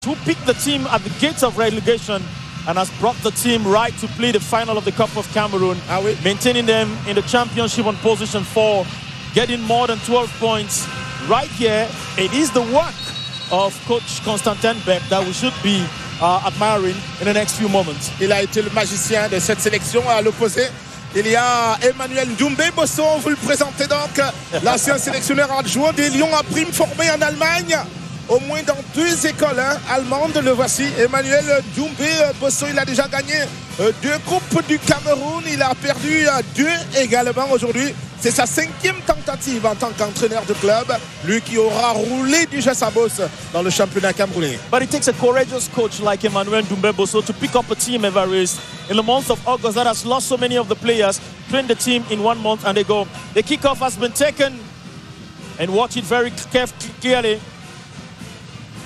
who picked the team at the gates of relegation and has brought the team right to play the final of the Cup of Cameroon, maintaining them in the championship on position 4, getting more than 12 points. Right here, it is the work of coach Constantin Beck that we should be admiring in the next few moments. Il a été le magicien de cette sélection. À l'opposé, il y a Emmanuel Doumbé Bosso, vous le présentez donc, l'ancien sélectionneur adjoint des Lions à prime formé en Allemagne, au moins dans 2 écoles allemandes. Le voici, Emmanuel Doumbé Bosso. Il a déjà gagné 2 coupes du Cameroun, il a perdu 2 également aujourd'hui. C'est sa 5e tentative en tant qu'entraîneur de club, lui qui aura roulé déjà sa bosse dans le championnat camerounais. But it takes a courageous coach like Emmanuel Doumbé Bosso to pick up a team, Evariste, in the month of August that has lost so many of the players, train the team in 1 month and they go. The kickoff has been taken, and watch it very clearly.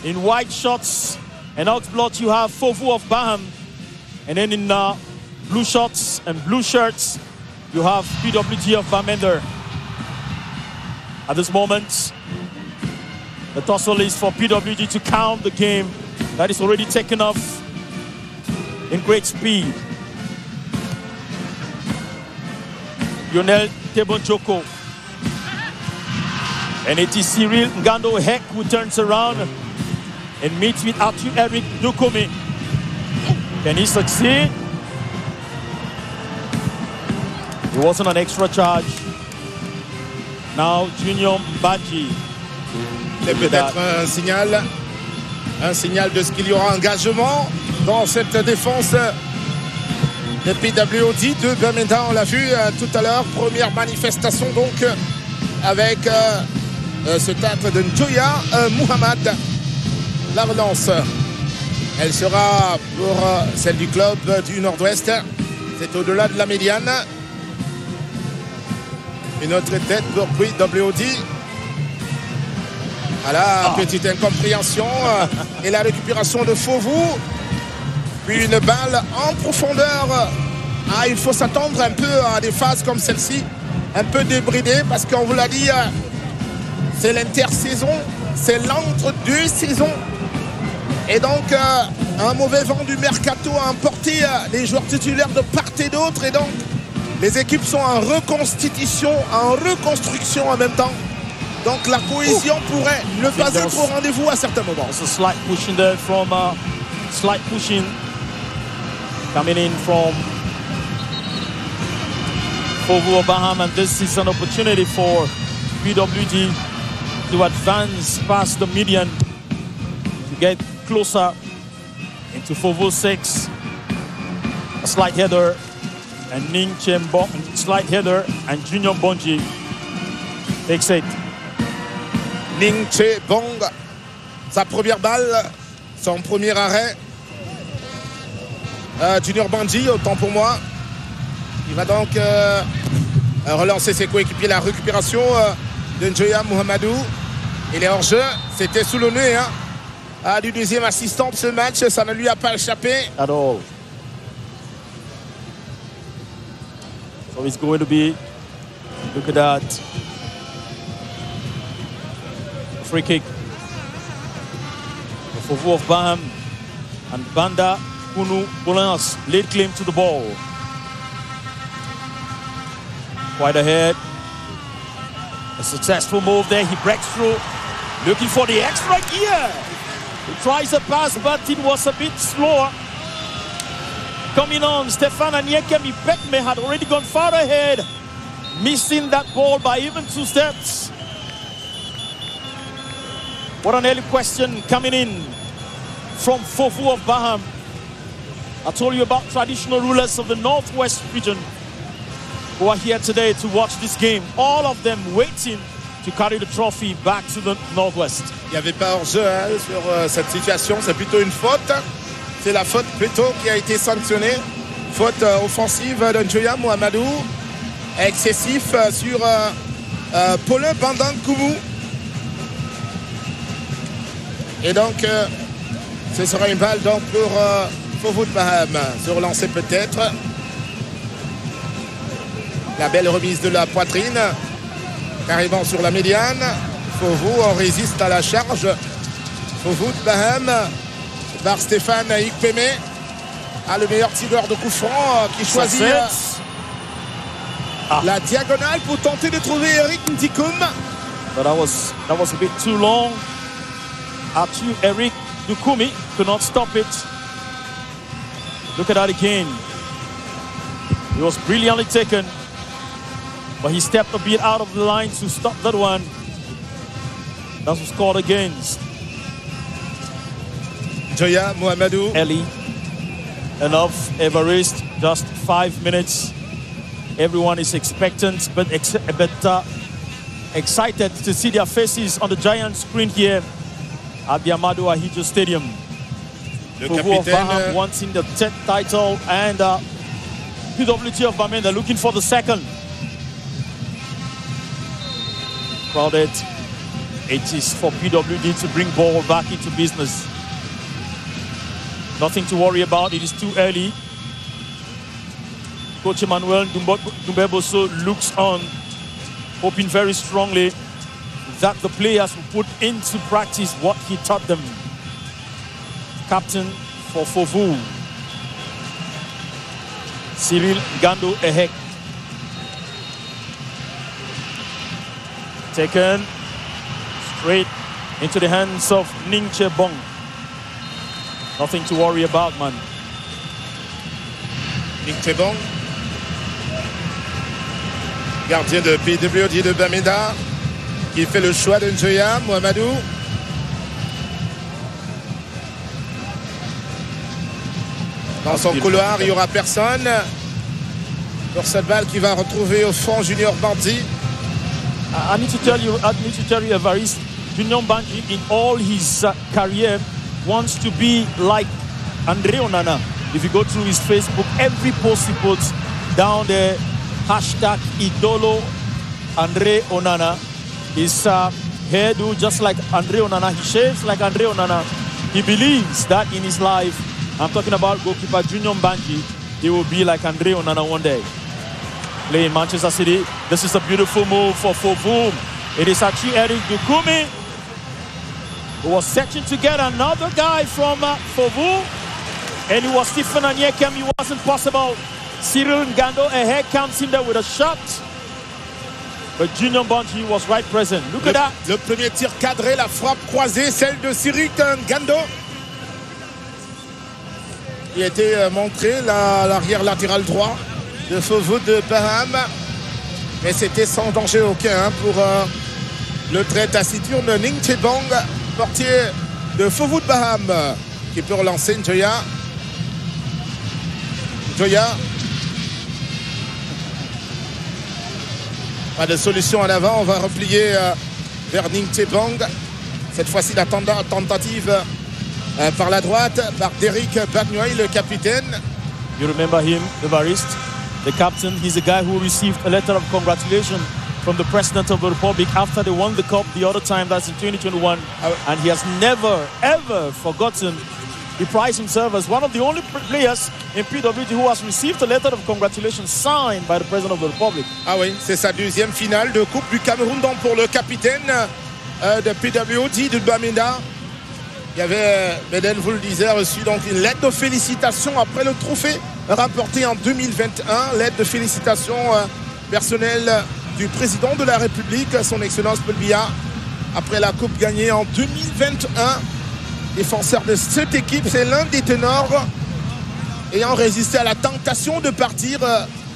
In white shorts and outblot you have FOVU of BAHAM, and then in blue shorts and blue shirts you have PWD of BAMENDA. At this moment, the tussle is for PWD to count the game that is already taken off in great speed. Lionel Tebonjoko. And it is Cyril Ngando Hek who turns around and meets with Arthur Eric Dukome. Can he succeed? It wasn't an extra charge. Now Junior Badji. C'est peut-être un signal de ce qu'il y aura engagement dans cette défense de PWD de Bamenda. On l'a vu tout à l'heure, première manifestation donc avec ce tacle de Njoya Mohamed. La relance, elle sera pour celle du club du Nord-Ouest. C'est au-delà de la médiane. Une autre tête pour PWD. Voilà, petite incompréhension. Et la récupération de FOVU. Puis une balle en profondeur. Il faut s'attendre un peu à des phases comme celle-ci. Un peu débridées parce qu'on vous l'a dit, c'est l'intersaison. C'est l'entre-deux saisons. Et donc, un mauvais vent du mercato a emporté les joueurs titulaires de part et d'autre. Et donc, les équipes sont en reconstitution, en reconstruction en même temps. Donc, la cohésion pourrait ne pas être au rendez-vous à certains moments. There's a slight pushing there from slight pushing coming in from FOVU BAHAM, and this is an opportunity for PWD to advance past the median to get closer into FOVU 6. A slight header, and Ning Chembo, slight header, and Junior Bonji takes it. Ning Chebong, sa première balle, son premier arrêt. Junior Bonji, autant pour moi. Il va donc relancer ses coéquipiers. La récupération de Njoya Mohamedou. Il est hors jeu. C'était sous le nez du deuxième assistant de ce match. Ça ne lui a pas échappé. At all. So it's going to be, look at that. A free kick. The FOVU of BAHAM and Banda Kunu Bolans laid claim to the ball. Quite ahead. A successful move there. He breaks through. Looking for the extra gear. He tries a pass, but it was a bit slower. Coming on, Stefan Anyekemi Bekme had already gone far ahead, missing that ball by even 2 steps. What an early question coming in from FOVU of BAHAM. I told you about traditional rulers of the Northwest region who are here today to watch this game. All of them waiting to carry the trophy back to the Northwest. Il n'y avait pas hors-jeu sur cette situation. C'est plutôt une faute. C'est la faute plutôt qui a été sanctionnée. Faute offensive de Njoya Mohamedou. Excessif sur Paulin Bandankoumou. Et donc, ce sera une balle donc pour FOVU de BAHAM. Se relancer peut-être. La belle remise de la poitrine. Carrément sur la médiane. FOVU résiste à la charge. FOVU de BAHAM par Stéphane Ikpeme. Le meilleur tireur de coup franc qui choisit la diagonale pour tenter de trouver Eric Ndikoum. But that was a bit too long. Eric Ndikoum could not stop it. Look at that again. It was brilliantly taken, but he stepped a bit out of the line to stop that one. That was scored against. Joya Mohamedou. Eli. Enough, Everest. Just 5 minutes. Everyone is expectant, but excited to see their faces on the giant screen here at the Amadou Ahidjo Stadium. Le FOVU of capitaine BAHAM wanting the 10th title, and PWD of Bamenda looking for the second. Crowded. It is for PWD to bring ball back into business. Nothing to worry about. It is too early. Coach Emmanuel Dumbeboso looks on, hoping very strongly that the players will put into practice what he taught them. Captain for FOVU, Cyril Gando Ehek. Taken straight into the hands of Ning Chebong. Nothing to worry about, man. Ning Chebong, gardien de PWD de Bamenda, qui fait le choix de Joya Mohamedou. Dans son couloir, il n'y aura personne. Pour cette balle qui va retrouver au fond Junior Bandit. I need to tell you, Evariste, Junior Bandit in all his career wants to be like Andre Onana. If you go through his Facebook, every post he puts down there, hashtag Idolo Andre Onana. His hairdo just like Andre Onana. He shaves like Andre Onana. He believes that in his life. I'm talking about goalkeeper Junior Banji. He will be like Andre Onana one day. Playing Manchester City. This is a beautiful move for FOVU. It is actually Eric Ndikoum who was searching to get another guy from FOVU. And it was Stephen Anyekem. It wasn't possible. Cyril Ngando Ehek comes in there with a shot. But Junior Banji was right present. Look at that. Le premier tir cadré, la frappe croisée, celle de Cyril Ngando. Il a été montré l'arrière latéral droit de FOVU de Baham. Mais c'était sans danger aucun pour le très taciturne Ning Chebong, portier de FOVU de Baham, qui peut relancer Joya. Joya. Pas de solution en avant. On va replier vers Ning Chebong. Cette fois-ci, la tentative par la droite, par Derek Bagnoy, le capitaine. You remember him, Evariste, the captain. He's a guy who received a letter of congratulations from the President of the Republic after they won the cup the other time, that's in 2021. And he has never, ever forgotten. He prides himself as one of the only players in PWD who has received a letter of congratulations signed by the President of the Republic. Ah oui, c'est sa deuxième finale de Coupe du Cameroun, donc pour le capitaine de PWD de Bamenda. Il y avait, Beden vous le disait, reçu donc une lettre de félicitations après le trophée remporté en 2021. Lettre de félicitations personnelle du président de la République, son Excellence Paul Biya, après la Coupe gagnée en 2021. Défenseur de cette équipe, c'est l'un des ténors ayant résisté à la tentation de partir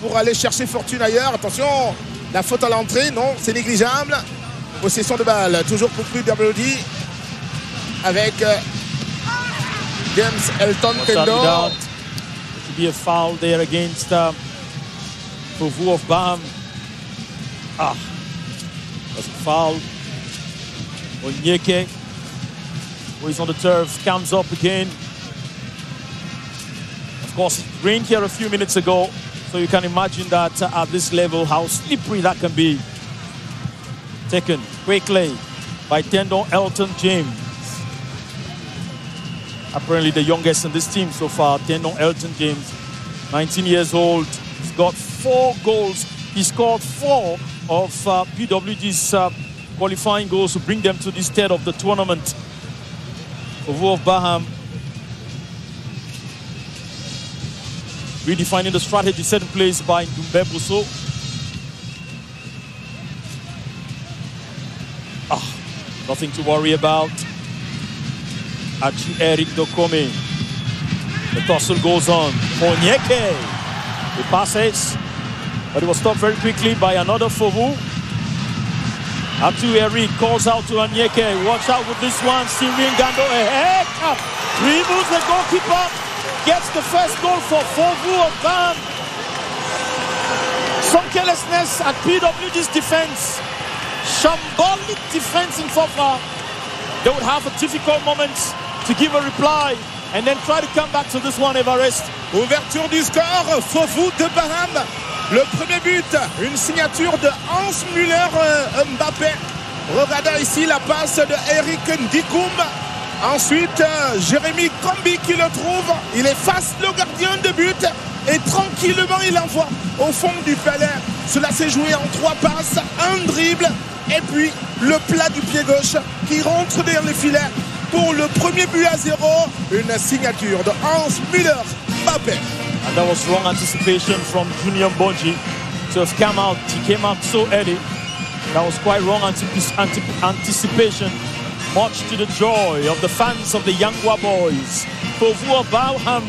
pour aller chercher fortune ailleurs. Attention, la faute à l'entrée, non, c'est négligeable. Possession de balle, toujours pour PWD avec James Elton Tendo. To be a foul there against FOVU of BAHAM. That's a foul. Onyeke, who is on the turf, comes up again. Of course, it rained here a few minutes ago, so you can imagine that at this level, how slippery that can be. Taken quickly by Tendon Elton James. Apparently the youngest in this team so far, Tendon Elton James, 19 years old. He's got 4 goals. He scored 4 of PWD's qualifying goals to bring them to this stage of the tournament. FOVU of BAHAM redefining the strategy set in place by Ndoumbe Bosso. Nothing to worry about. PATYCHOU Eric Dokome. The tussle goes on. Onyeke. He passes, but it was stopped very quickly by another FOVU. PATYCHOU Eric calls out to Onyeke. Watch out with this one. Sylvain Gando ahead. Dribbles the goalkeeper. Gets the first goal for FOVU of BAHAM. Some carelessness at PWD's defense. Shambolic defense in FOVU. They would have a difficult moment to give a reply and then try to come back to this one, Everest. Ouverture du score, FOVU de BAHAM. Le premier but, une signature de Hans Müller Mbappé. Regardez ici la passe de Eric Ndikoum. Ensuite, Jérémy Kombi qui le trouve. Il efface le gardien de but et tranquillement il envoie au fond du filet. Cela s'est joué en 3 passes, un dribble et puis le plat du pied gauche qui rentre dans les filets pour le premier but à 0. Une signature de Hans Müller Mbappé. And that was wrong anticipation from Junior Bonji to have come out. He came out so early. That was quite wrong anticipation. Much to the joy of the fans of the Yangwa boys. FOVU of BAHAM,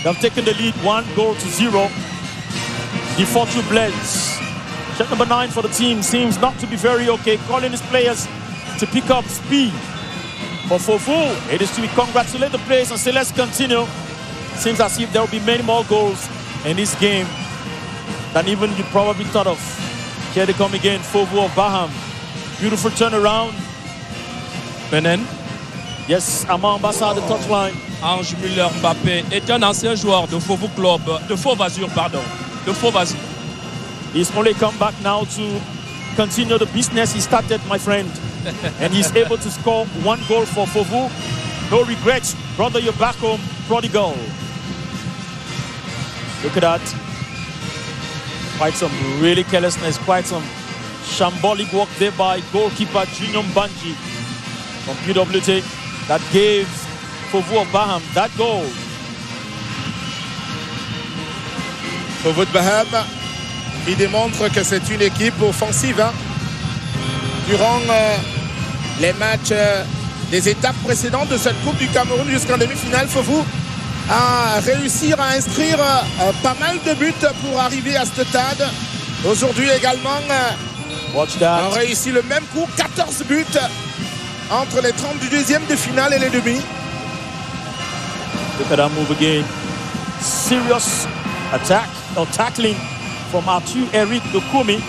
they've taken the lead 1-0. The FOVU Blades. Check number 9 for the team seems not to be very okay, calling his players to pick up speed. For FOVU, it is to congratulate the players and say let's continue. Seems as if there will be many more goals in this game than even you probably thought of. Here they come again, FOVU of BAHAM. Beautiful turnaround. Benen. Yes, Amambassa at the touchline. Hans Müller Mbappé est un ancien joueur de FOVU Club, de FOVAZUR, pardon. De FOVAZUR. He's only come back now to continue the business he started, my friend. And he's able to score 1 goal for FOVU. No regrets, brother, you're back home, prodigal. Look at that. Quite some really carelessness, quite some shambolic work there by goalkeeper Junior Banji from PWD that gave FOVU of BAHAM that goal. FOVU de BAHAM qui démontre que c'est une équipe offensive. Hein. Durant les matchs des étapes précédentes de cette Coupe du Cameroun jusqu'en demi-finale, FOVU a réussi à inscrire pas mal de buts pour arriver à ce stade. Aujourd'hui également, on réussit le même coup, 14 buts entre les 32e de finale et les demi. Look at that move again. Serious attack or tackling from PATYCHOU Eric Dokome.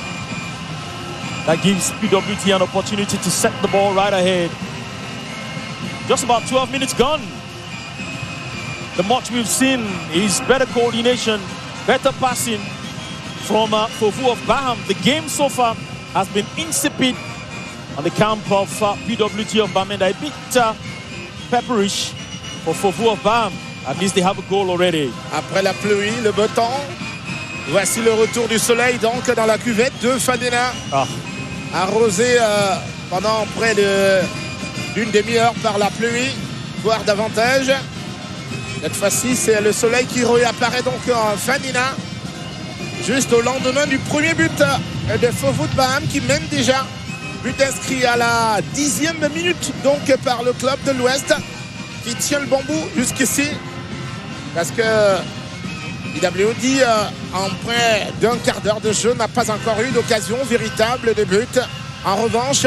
That gives PWD an opportunity to set the ball right ahead. Just about 12 minutes gone. The much we've seen is better coordination, better passing from FOVU of BAHAM. The game so far has been insipid on the camp of PWD of BAMENDA. A bit pepperish for FOVU of BAHAM. At least they have a goal already. Après la pluie, le beau temps. Voici le retour du soleil donc dans la cuvette de Fadena. Arrosé pendant près d'une demi-heure par la pluie, voire davantage. Cette fois-ci, c'est le soleil qui réapparaît donc en Fadena. Juste au lendemain du premier but de FOVU de BAHAM qui mène déjà. But inscrit à la 10e minute donc par le club de l'Ouest qui tient le bambou jusqu'ici. Parce que PWD, en près d'un quart d'heure de jeu, n'a pas encore eu d'occasion véritable de but. En revanche,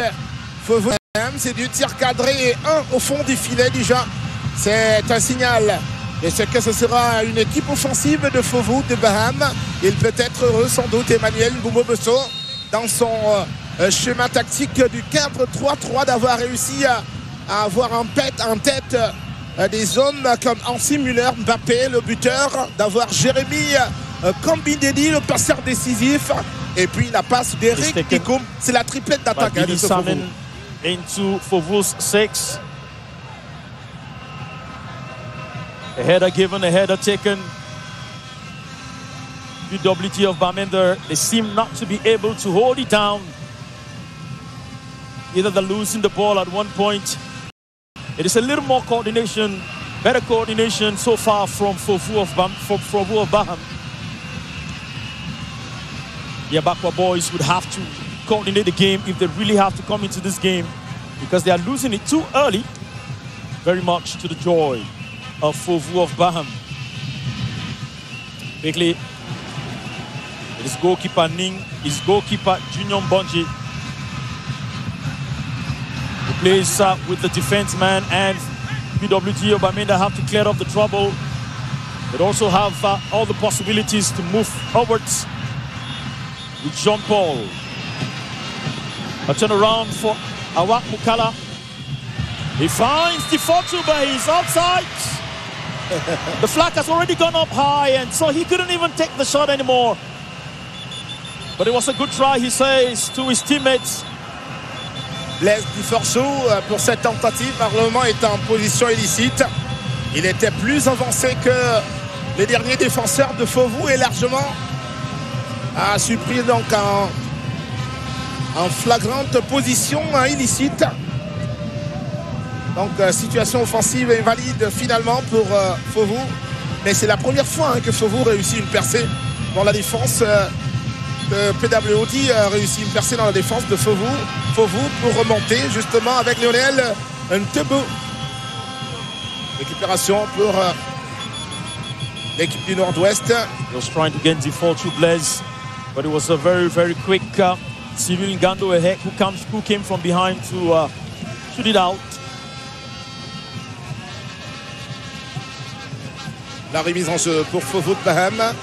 FOVU, c'est du tir cadré et 1 au fond du filet déjà. C'est un signal de ce que ce sera une équipe offensive de FOVU de BAHAM. Il peut être heureux sans doute Emmanuel Boumbo-Besso dans son schéma tactique du 4-3-3 d'avoir réussi à avoir en tête des hommes comme Hans Müller Mbappé, le buteur, d'avoir Jérémy Kombi-Dedi, le passeur décisif, et puis la passe d'Eric Ndikoum. C'est la triplette d'attaque de ce FOVU. Into FOVU's 6. A header given, a header taken. PWD of Bamenda, they seem not to be able to hold it down. Either they're losing the ball at one point. It is a little more coordination, better coordination so far from FOVU of BAHAM. the Abakwa boys would have to coordinate the game if they really have to come into this game, because they are losing it too early, very much to the joy of FOVU of BAHAM. Quickly, it is goalkeeper Ning, his goalkeeper Junior Bonji. He plays with the defense man, and PWD or BAMENDA have to clear up the trouble. They also have all the possibilities to move forwards with Jean-Paul. A turnaround for Awak Mukala. He finds the FOVU, but he's offside. The flag has already gone up high, and so he couldn't even take the shot anymore. But it was a good try, he says to his teammates. Blaise Duforceau pour cette tentative. Parlement est en position illicite. Il était plus avancé que les derniers défenseurs de FOVU et largement a supprimé donc en flagrante position illicite. Donc situation offensive invalide finalement pour FOVU. Mais c'est la première fois que FOVU réussit une percée dans la défense. PWD réussit une percée dans la défense de FOVU pour remonter justement avec Lionel Ntebo. Récupération pour l'équipe du Nord-Ouest. He was trying to get the FOVU Blaise, but it was a very, very quick Cyril Ngando who came from behind to shoot it out. La remise en jeu pour FOVU de BAHAM.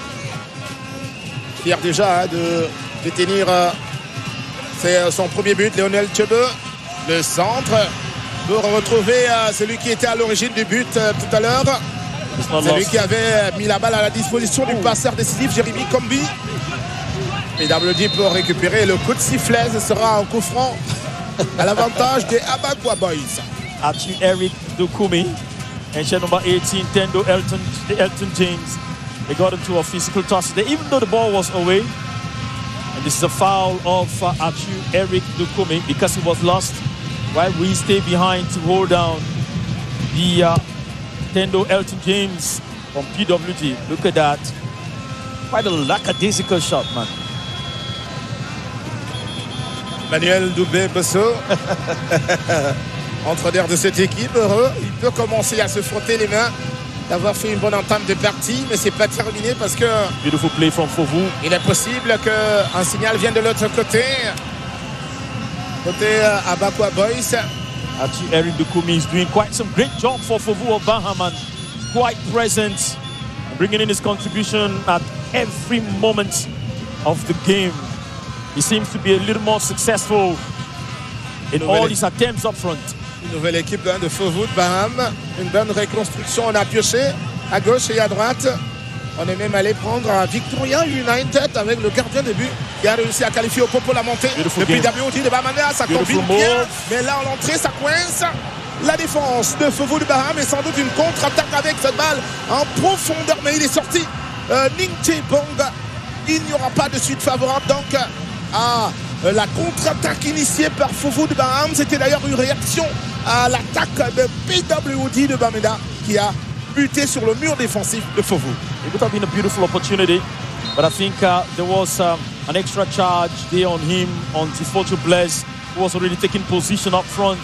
Fier déjà de détenir son premier but, Lionel Chebe. Le centre pour retrouver celui qui était à l'origine du but tout à l'heure. C'est lui qui avait mis la balle à la disposition du passeur décisif, Jérémy Kombi. PWD pour récupérer le coup de sifflet. Ce sera un coup franc à l'avantage des Abakwa Boys. Atchu Eric Dukumi and share number 18, Tendo Elton James. They got into a physical tussle, even though the ball was away. And this is a foul of Atchu Eric Dukumi because he was lost while we stay behind to hold down the Tendo Elton James from PWD. Look at that. Quite a lackadaisical shot, man. Manuel Doubé-Bosso. Entraîneur de cette équipe, heureux. Il peut commencer à se frotter les mains d'avoir fait une bonne entame de partie, mais c'est pas terminé parce que beautiful play from FOVU. Il est possible qu'un signal vienne de l'autre côté. Côté Abakwa Boys. Actually, Eric Dukumi is doing quite some great job for FOVU of BAHAM, and quite present, bringing in his contribution at every moment of the game. He seems to be a little more successful in all his attempts up front. Une nouvelle équipe de FOVU de BAHAM. Une bonne reconstruction. On a pioché à gauche et à droite. On est même allé prendre un Victoria United avec le gardien de but qui a réussi à qualifier au pour la montée. Le PWD de BAMENDA, ça combine bien. Mais là, en entrée, ça coince. La défense de FOVU de BAHAM est sans doute une contre-attaque avec cette balle en profondeur. Mais il est sorti. Ning Bong. Il n'y aura pas de suite favorable donc à la contre-attaque initiée par FOVU de BAHAM. C'était d'ailleurs une réaction à l'attaque de PWD de BAMENDA qui a buté sur le mur défensif de FOVU. It would have been a beautiful opportunity, but I think there was an extra charge there on him, on FOVU Blaise, who was already taking position up front,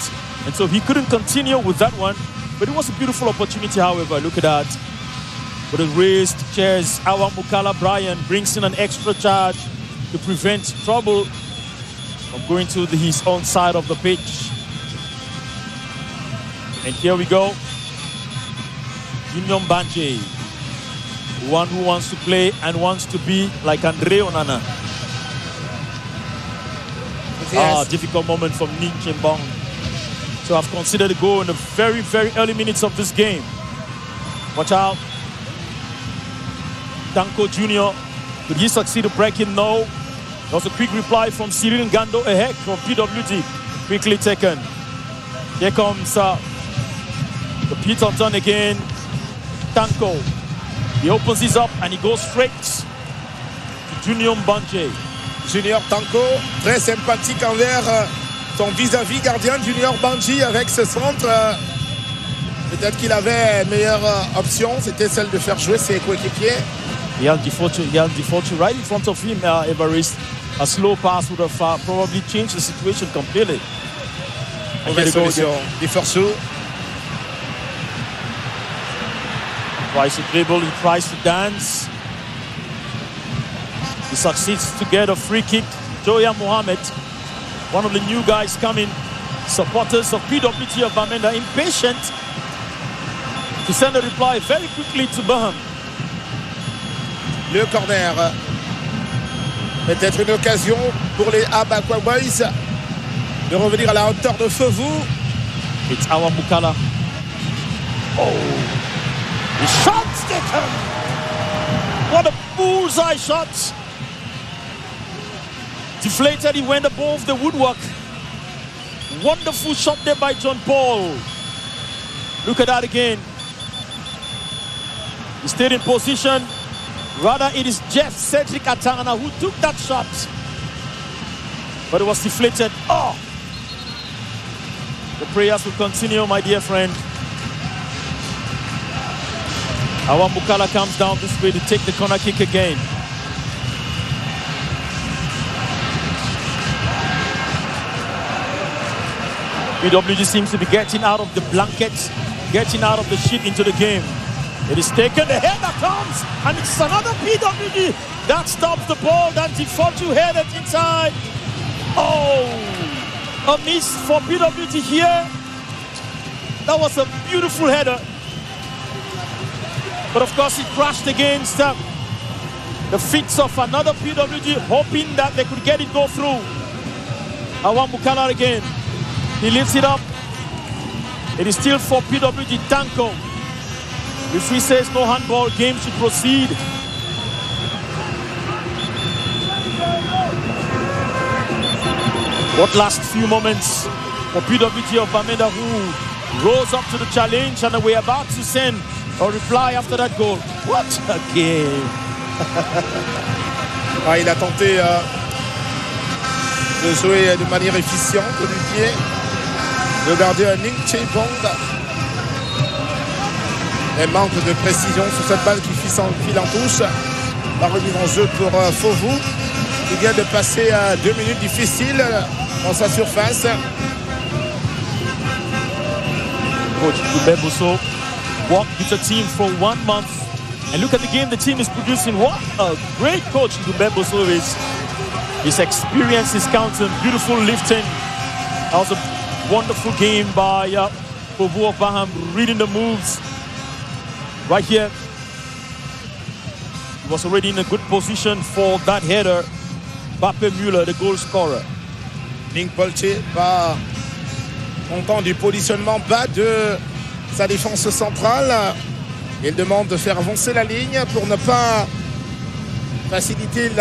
and so he couldn't continue with that one. But it was a beautiful opportunity, however. Look at that. With a raised chairs, Awak Mukala Brian brings in an extra charge to prevent trouble from going to his own side of the pitch. And here we go. Union Banjé, one who wants to play and wants to be like Andre Onana. Yes. Difficult moment from Ning Chimbong. So I've considered a goal in the very, very early minutes of this game. Watch out. Danko Jr. Could he succeed in breaking? No. There was a quick reply from Cyril Ngando Ehek from PWD. Quickly taken. Here comes the Pete on turn again. Tanko. He opens this up and he goes straight to Junior Banjé. Junior Tanko, très sympathique envers son vis-à-vis gardien Junior Banji avec ce centre. Peut-être qu'il avait une meilleure option, c'était celle de faire jouer ses coéquipiers. He had Defortu right in front of him, Evarist. A slow pass would have probably changed the situation completely. Mauvaise solution. Defortu. Tries to dribble, he tries to dance. He succeeds to get a free kick. Joya Mohammed, one of the new guys coming, supporters of PWD of Bamenda, impatient to send a reply very quickly to BAHAM. Le corner. Peut-être une occasion pour les Abakwa Boys de revenir à la hauteur de FOVU. It's Awa Mukala. Oh, the shot's taken. What a bullseye shot. Deflated, he went above the woodwork. Wonderful shot there by John Paul. Look at that again. He stayed in position. Rather, it is Jeff Cedric Atana who took that shot. But it was deflated. Oh! The prayers will continue, my dear friend. Awa Mukala comes down this way to take the corner kick again. PWD seems to be getting out of the blankets, getting out of the sheet into the game. It is taken, the header comes, and it's another PWD that stops the ball. That Defortu headed inside. Oh, a miss for PWD here. That was a beautiful header. But of course, it crashed against the feet of another PWD, hoping that they could get it go through. Awa Mukala again. He lifts it up. It is still for PWD Tanko. If he says no handball, game should proceed. What last few moments for PWD of Bamenda, who rose up to the challenge and we're about to send a reply after that goal. What a game. Il a tenté de jouer de manière efficiente du pied. Le gardien Ning Chebong. Et manque de précision sur cette balle qui file en touche. La remise en jeu pour FOVU. Il vient de passer à 2 minutes difficiles dans sa surface. Coach Dubeboso worked with the team for 1 month. And look at the game the team is producing. What a great coach Dubeboso is. His experience is counting. Beautiful lifting. That was a wonderful game by FOVU of BAHAM, reading the moves. Right here, he was already in a good position for that header. Bape Müller, the goal scorer. Ning Polche, pas content du positionnement bas de sa défense centrale. Il demande de faire avancer la ligne pour ne pas faciliter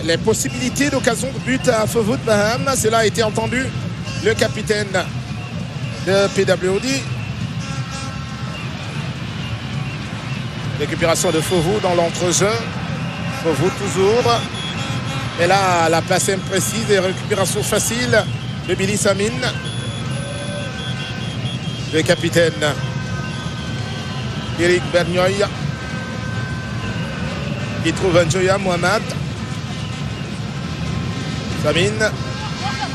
les possibilités d'occasion de but à FOVU de BAHAM. Cela a été entendu. Le capitaine de PWD. Récupération de FOVU dans l'entrejeu. FOVU toujours. Et là, la passe imprécise et récupération facile de Billy Samin. Le capitaine Eric Bernioy qui trouve Joya Mohamed. Samin.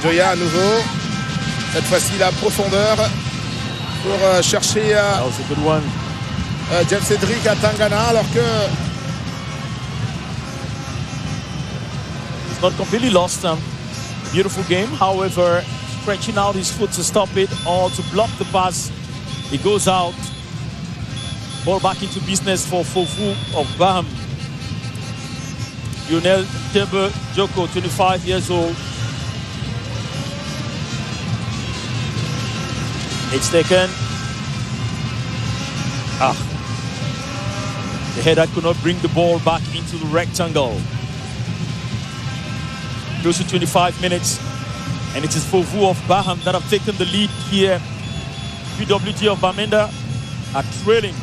Joya à nouveau. Cette fois-ci, la profondeur pour chercher Jeff Cedric à Tangana, alors que it's not completely lost. Beautiful game. However, stretching out his foot to stop it or to block the pass, he goes out. Ball back into business for FOVU of BAHAM. Lionel Tebe Joko, 25 years old. It's taken. The header could not bring the ball back into the rectangle. Close to 25 minutes. And it is FOVU of BAHAM that have taken the lead here. PWD of Bamenda are trailing.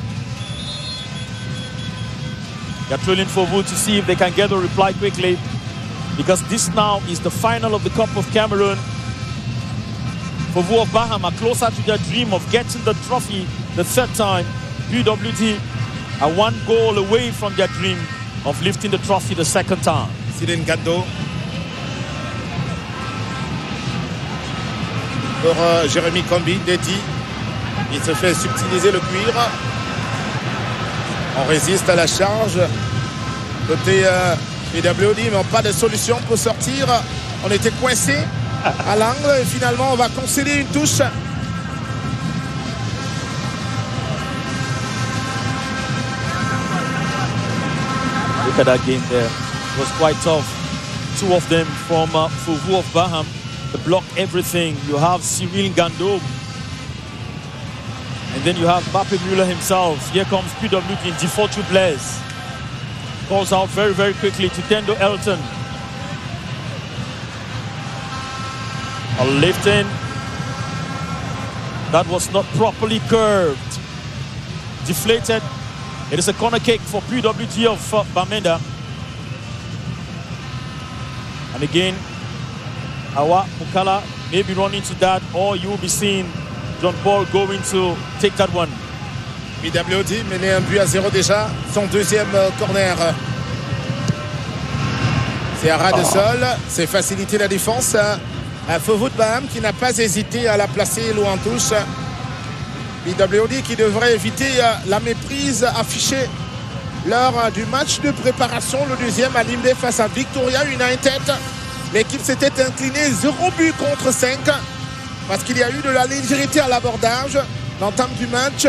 They're trailing FOVU to see if they can get a reply quickly. Because this now is the final of the Cup of Cameroon. FOVU of BAHAM are closer to their dream of getting the trophy the third time. PWD are 1 goal away from their dream. of lifting the trophy the second time. Céline Gando. Pour Jérémy Combi, Dédi. Il se fait subtiliser le cuir. On résiste à la charge. Côté PWD, mais pas de solution pour sortir. On était coincé à l'angle et finalement on va concéder une touche. Look at that game there. It was quite tough. Two of them from FOVU of BAHAM. They block everything. You have Cyril Gando. And then you have Bape Müller himself. Here comes PWD in default Blaise. Calls out very, very quickly to Tendo Elton. A lifting that was not properly curved. Deflated. It is a corner kick for PWD of Bamenda. And again, Awa Mukala may be running to that, or you will be seeing John Paul going to take that one. PWD mené 1-0 déjà, son deuxième corner. C'est à ras de sol, c'est faciliter la défense. FOVU de Baham qui n'a pas hésité à la placer loin en touche. PWD qui devrait éviter la méprise affichée lors du match de préparation, le deuxième à Limbe face à Victoria United. L'équipe s'était inclinée 0 but contre 5 parce qu'il y a eu de la légèreté à l'abordage. L'entame du match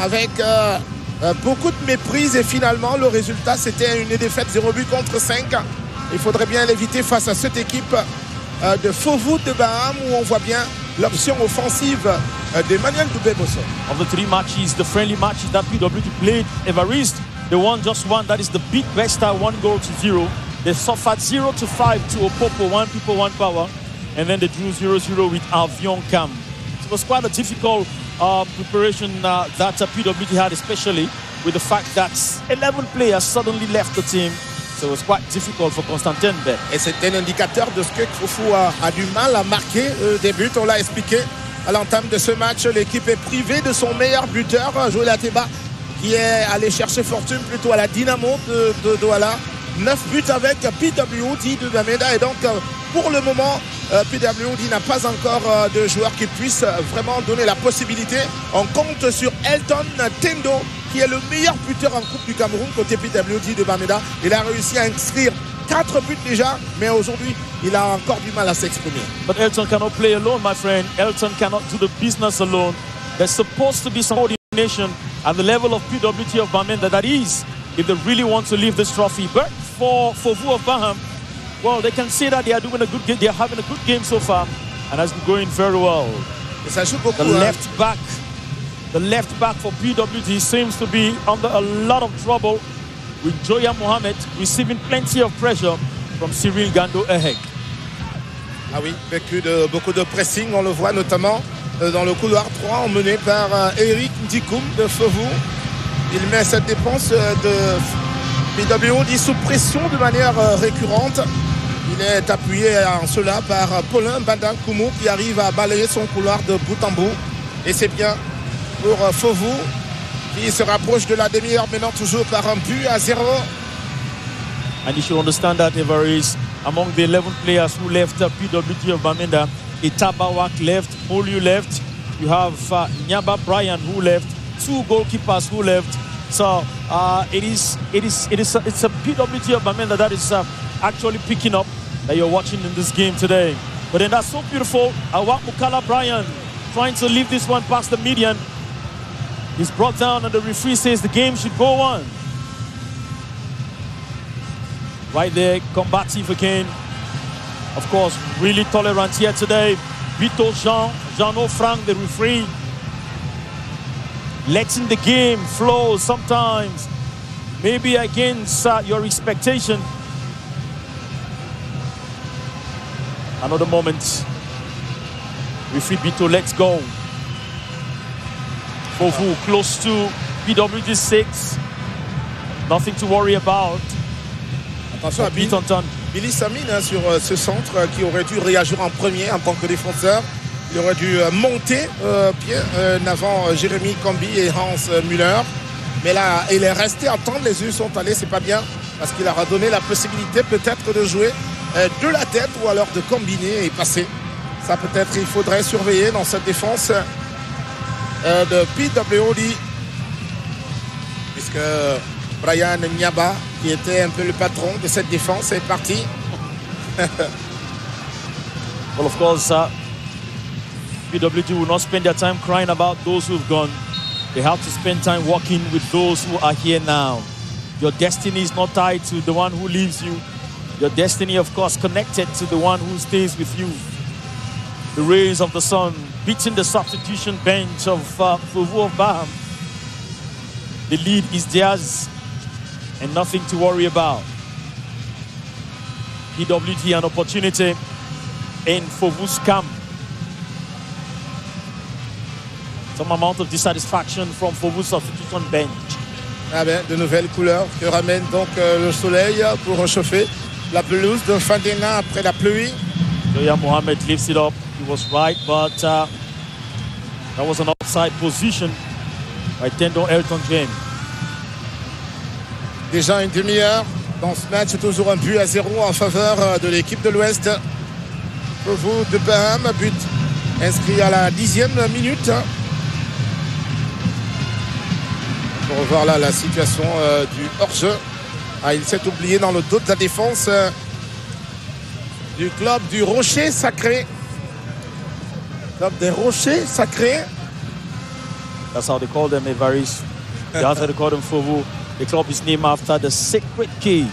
avec beaucoup de méprise et finalement le résultat c'était une défaite 0 but contre 5. Il faudrait bien l'éviter face à cette équipe de FOVU de Baham où on voit bien l'option offensive d'Emmanuel Doubé-Bosso. Of the 3 matches, the friendly matches that PWD played, Evariste, they won just one. That is the big best 1-0. They suffered 0-5 to Opopo, 1 people, 1 power. And then they drew 0-0 with Avion Cam. It was quite a difficult preparation that PWD had, especially with the fact that 11 players suddenly left the team. So it was quite difficult for Constantin there. Et c'était un indicateur de ce que FOVU a du mal à marquer des buts. On l'a expliqué à l'entame de ce match. L'équipe est privée de son meilleur buteur, Joël Ateba, qui est allé chercher fortune plutôt à la Dynamo de Douala. 9 buts avec PWD de Bamenda. Et donc, pour le moment, PWD n'a pas encore de joueur qui puisse vraiment donner la possibilité. On compte sur Elton Tendo, qui est le meilleur buteur en Coupe du Cameroun côté PWD de Bamenda. Il a réussi à inscrire 4 buts déjà, mais aujourd'hui, il a encore du mal à s'exprimer. But Elton cannot play alone, my friend. Elton cannot do the business alone. There's supposed to be some coordination at the level of PWD of Bamenda. That is, if they really want to lift this trophy. But for FOVU of Baham, well, they can say that they are doing a good game. They are having a good game so far, and has been going very well. Et ça joue beaucoup, The left back for PWD seems to be under a lot of trouble, with Joya Mohamed receiving plenty of pressure from Cyril Gando Ehek. Ah oui, vécu de beaucoup de pressing, on le voit notamment dans le couloir 3, emmené par Eric Ndikoum de FOVU. Il met cette défense de PWD sous pression de manière récurrente. Il est appuyé en cela par Paulin Bandankoumou qui arrive à balayer son couloir de bout en bout. Et c'est bien pour FOVU qui se rapproche de la demi-heure, maintenant toujours par 1-0. And you should understand that Evariste, among the 11 players who left PWD of Bamenda, Itabawak left, Moliu left, you have Nyaba Brian who left, 2 goalkeepers who left. So it's a PWD of Bamenda that is actually picking up that you're watching in this game today. But then that's so beautiful. Awak Mukala Brian trying to leave this one past the median. He's brought down and the referee says the game should go on. Right there, combative again. Of course, really tolerant here today. Vito Jean Frank, the referee, letting the game flow sometimes, maybe against your expectation. Another moment. Referee Vito, let's go. FOVU close to PWD 6. Nothing to worry about. Attention à Billy Samine sur ce centre qui aurait dû réagir en premier en tant que défenseur. Il aurait dû monter bien avant Jérémy Combi et Hans Müller. Mais là, il est resté à attendre, les yeux sont allés, c'est pas bien, parce qu'il leur a donné la possibilité peut-être de jouer de la tête ou alors de combiner et passer. Ça peut-être il faudrait surveiller dans cette défense de PWD, puisque Brian Nyaba, qui était un peu le patron de cette défense, est parti. Well, of course, PWD will not spend their time crying about those who've gone. They have to spend time working with those who are here now. Your destiny is not tied to the one who leaves you. Your destiny, of course, connected to the one who stays with you. The rays of the sun beating the substitution bench of FOVU of BAHAM. The lead is theirs and nothing to worry about. PWD an opportunity in FOVU's camp. Some amount of dissatisfaction from FOVU's substitution bench. Ah ben, de nouvelles couleurs que ramène donc le soleil pour réchauffer la pelouse de fin d'année après la pluie. Joya Mohamed lifts it up. He was right, but that was an offside position by Tendo Elton James. Déjà une demi-heure dans ce match, toujours un but à 0 en faveur de l'équipe de l'Ouest. FOVU de Baham, but inscrit à la 10e minute. Pour revoir là la situation du hors-jeu. Ah, il s'est oublié dans le dos de la défense du club du Rocher Sacré. Club des Rochers Sacrés. That's how they call them, Evaris. That's how they call them FOVU. The club is named after the sacred cave,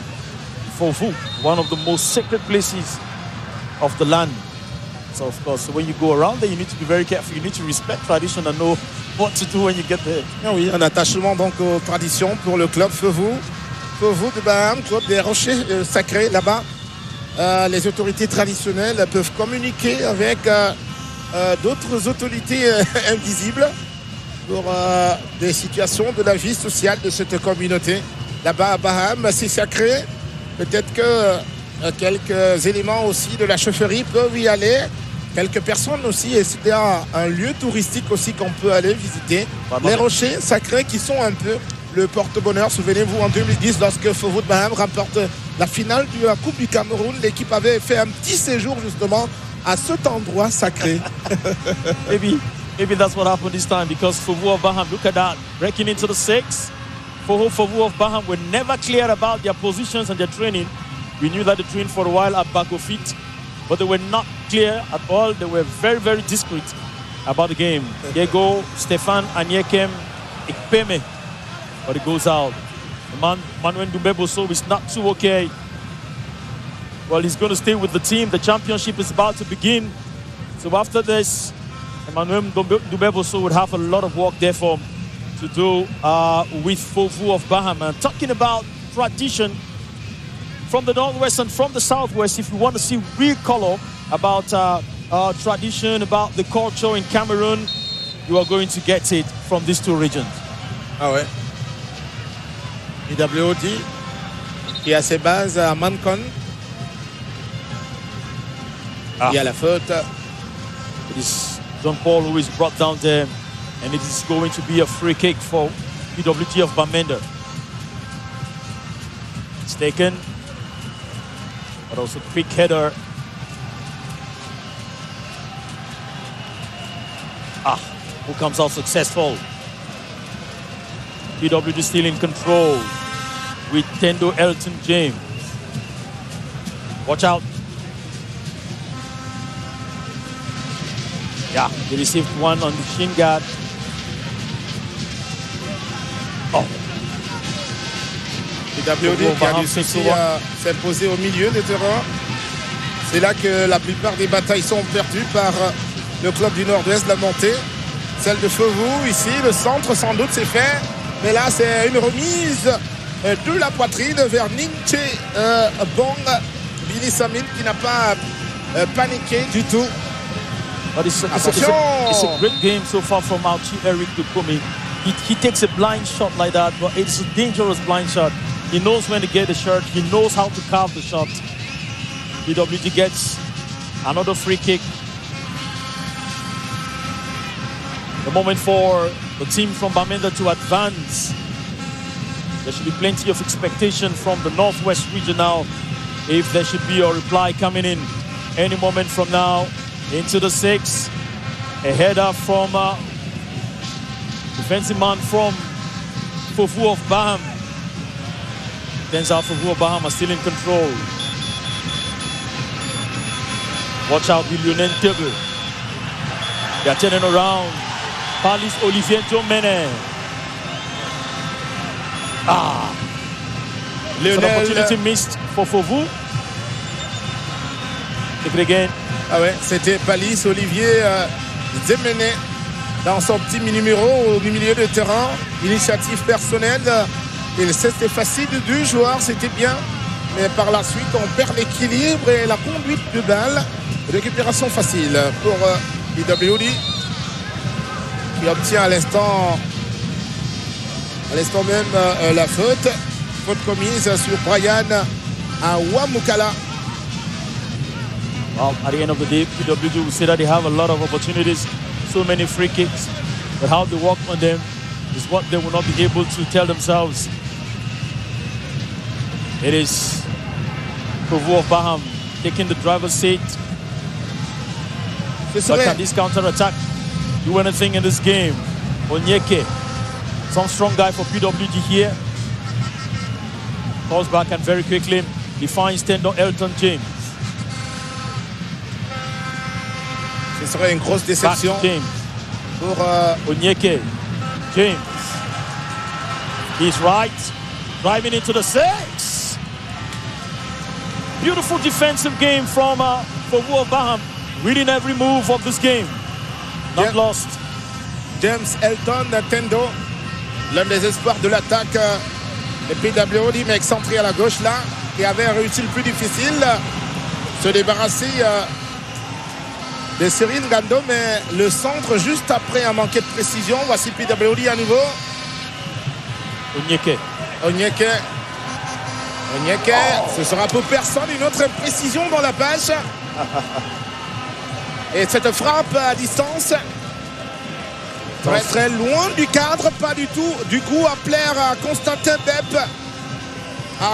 FOVU, one of the most sacred places of the land. So, of course, when you go around there, you need to be very careful. You need to respect tradition and know what to do when you get there. Ah oui, un attachement donc aux traditions pour le club FOVU. FOVU de Baham, club des Rochers Sacrés. Là-bas, les autorités traditionnelles peuvent communiquer avec d'autres autorités invisibles pour des situations de la vie sociale de cette communauté. Là-bas à Baham, c'est sacré. Peut-être que quelques éléments aussi de la chefferie peuvent y aller. Quelques personnes aussi, et c'est un lieu touristique aussi qu'on peut aller visiter. Les Rochers Sacrés qui sont un peu le porte-bonheur. Souvenez-vous, en 2010, lorsque FOVU de Baham remporte la finale de la Coupe du Cameroun, l'équipe avait fait un petit séjour justement à cet endroit sacré. Maybe that's what happened this time, because FOVU of Baham, look at that, breaking into the 6. FOVU of Baham were never clear about their positions and their training. We knew that they trained for a while at Bakofit, but they were not clear at all. They were very, very discreet about the game. Here go Stefan Anyekem Ikpeme, but it goes out. Manuel Dumbeboso is not too okay. Well, he's going to stay with the team. The championship is about to begin. So after this, Emmanuel Dumbeboso would have a lot of work, therefore, to do with FOVU of Baham. And talking about tradition, from the northwest and from the southwest, if you want to see real color about tradition, about the culture in Cameroon, you are going to get it from these two regions. Ah ouais. PWD qui a ses bases à Mancon. Il y a la faute. It is John Paul who is brought down there, and it is going to be a free kick for PWD of Bamenda. It's taken, but also quick header. Who comes out successful? PWD still in control with Tendo Elton James. Watch out. Yeah, he received one on the shin guard. Oh. PWD qui a réussi à s'imposer au milieu des terrains. C'est là que la plupart des batailles sont perdues par le club du Nord-Ouest de la montée. Celle de FOVU, ici, le centre sans doute c'est fait. Mais là, c'est une remise de la poitrine vers Ninche Bong. Billy Samil qui n'a pas paniqué du tout. But it's a great game so far from Alchi Eric Dukomi. He takes a blind shot like that, but it's a dangerous blind shot. He knows when to get the shot. He knows how to carve the shot. PWD gets another free kick. The moment for the team from Bamenda to advance There should be plenty of expectation from the Northwest region now. If there should be a reply coming in any moment from now into the 6. A header from defensive man from FOVU of BAHAM. Turns out FOVU of BAHAM are still in control. Watch out, Lionel Tebe. They are turning around. Palis Olivier Jomene. Lionel. An opportunity missed for FOVU. Take it again. Ah ouais, c'était Palis Olivier Zemene dans son petit numéro au milieu de terrain. Initiative personnelle. Il s'est effacé de 2 joueurs, c'était bien. Mais par la suite, on perd l'équilibre et la conduite de balle. Récupération facile pour PWD qui obtient à l'instant même la faute. Faute commise sur Brian Awamukala. Well, at the end of the day, PWD will say that they have a lot of opportunities, so many free kicks, but how they work on them is what they will not be able to tell themselves. It is FOVU of BAHAM taking the driver's seat. But can this counter-attack do anything in this game? Onyeke, some strong guy for PWD here. Calls back and very quickly defines tender Elton James. Ce serait une grosse déception pour Onyeke. James. He's right. Driving into the 6. Beautiful defensive game from FOVU of BAHAM. Reading every move of this game. Not lost. James Elton Tendo, l'un des espoirs de l'attaque de PWD, mais excentré à la gauche là, qui avait réussi le plus difficile, se débarrasser de Cyril Gando, mais le centre juste après a manqué de précision. Voici PWD à nouveau. Onyeke, ce sera pour personne, une autre imprécision dans la page. Et cette frappe à distance, très loin du cadre, pas du tout. Du coup, à plaire à Constantin Bep,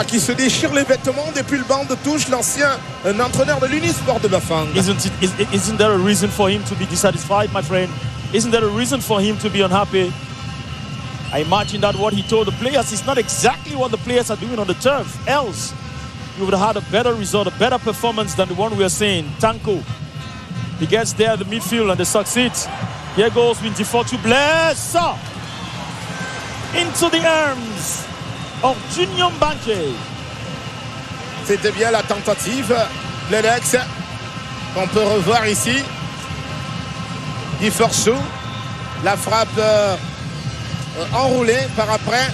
qui se déchire les vêtements depuis le banc de touche, l'ancien entraîneur de l'Unisport de Bafang. Isn't there a reason for him to be dissatisfied, my friend? Isn't there a reason for him to be unhappy? I imagine that what he told the players is not exactly what the players are doing on the turf. Else, you would have had a better result, a better performance than the one we are seeing. Tanko, he gets there at the midfield and they succeed. Here goes Windy Fortune Bless into the arms of Junior Banche. C'était bien la tentative. Bledex qu'on peut revoir ici. Forchou, la frappe enroulée par après,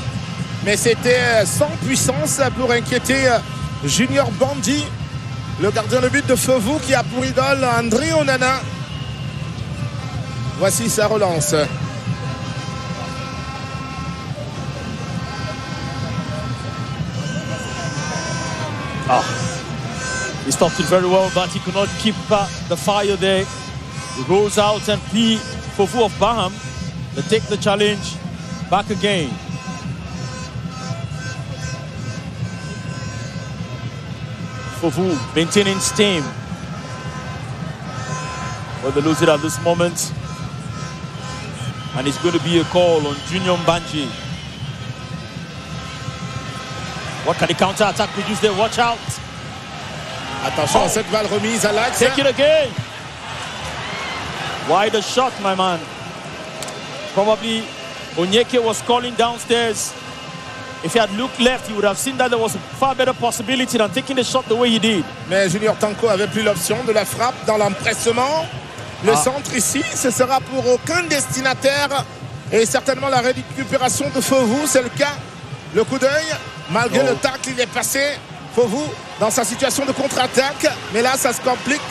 mais c'était sans puissance pour inquiéter Junior Bandi, le gardien de but de FOVU qui a pour idole André Onana. Voici sa relance. He stopped it very well, but he could not keep the fire there. He rolls out and FOVU of BAHAM, they take the challenge back again. FOVU maintaining steam. Well, they lose it at this moment. And it's going to be a call on Junior Banji. What can the counter-attack produce there? Watch out. Attention à cette balle remise à l'axe. Take it again. Wide shot, my man. Probably Onyeke was calling downstairs. If he had looked left, he would have seen that there was a far better possibility than taking the shot the way he did. Mais Junior Tanko avait plus l'option de la frappe dans l'empressement. Le centre ici, ce sera pour aucun destinataire. Et certainement la récupération de FOVU, c'est le cas. Le coup d'œil, malgré le tacle, il est passé. FOVU dans sa situation de contre-attaque. Mais là, ça se complique.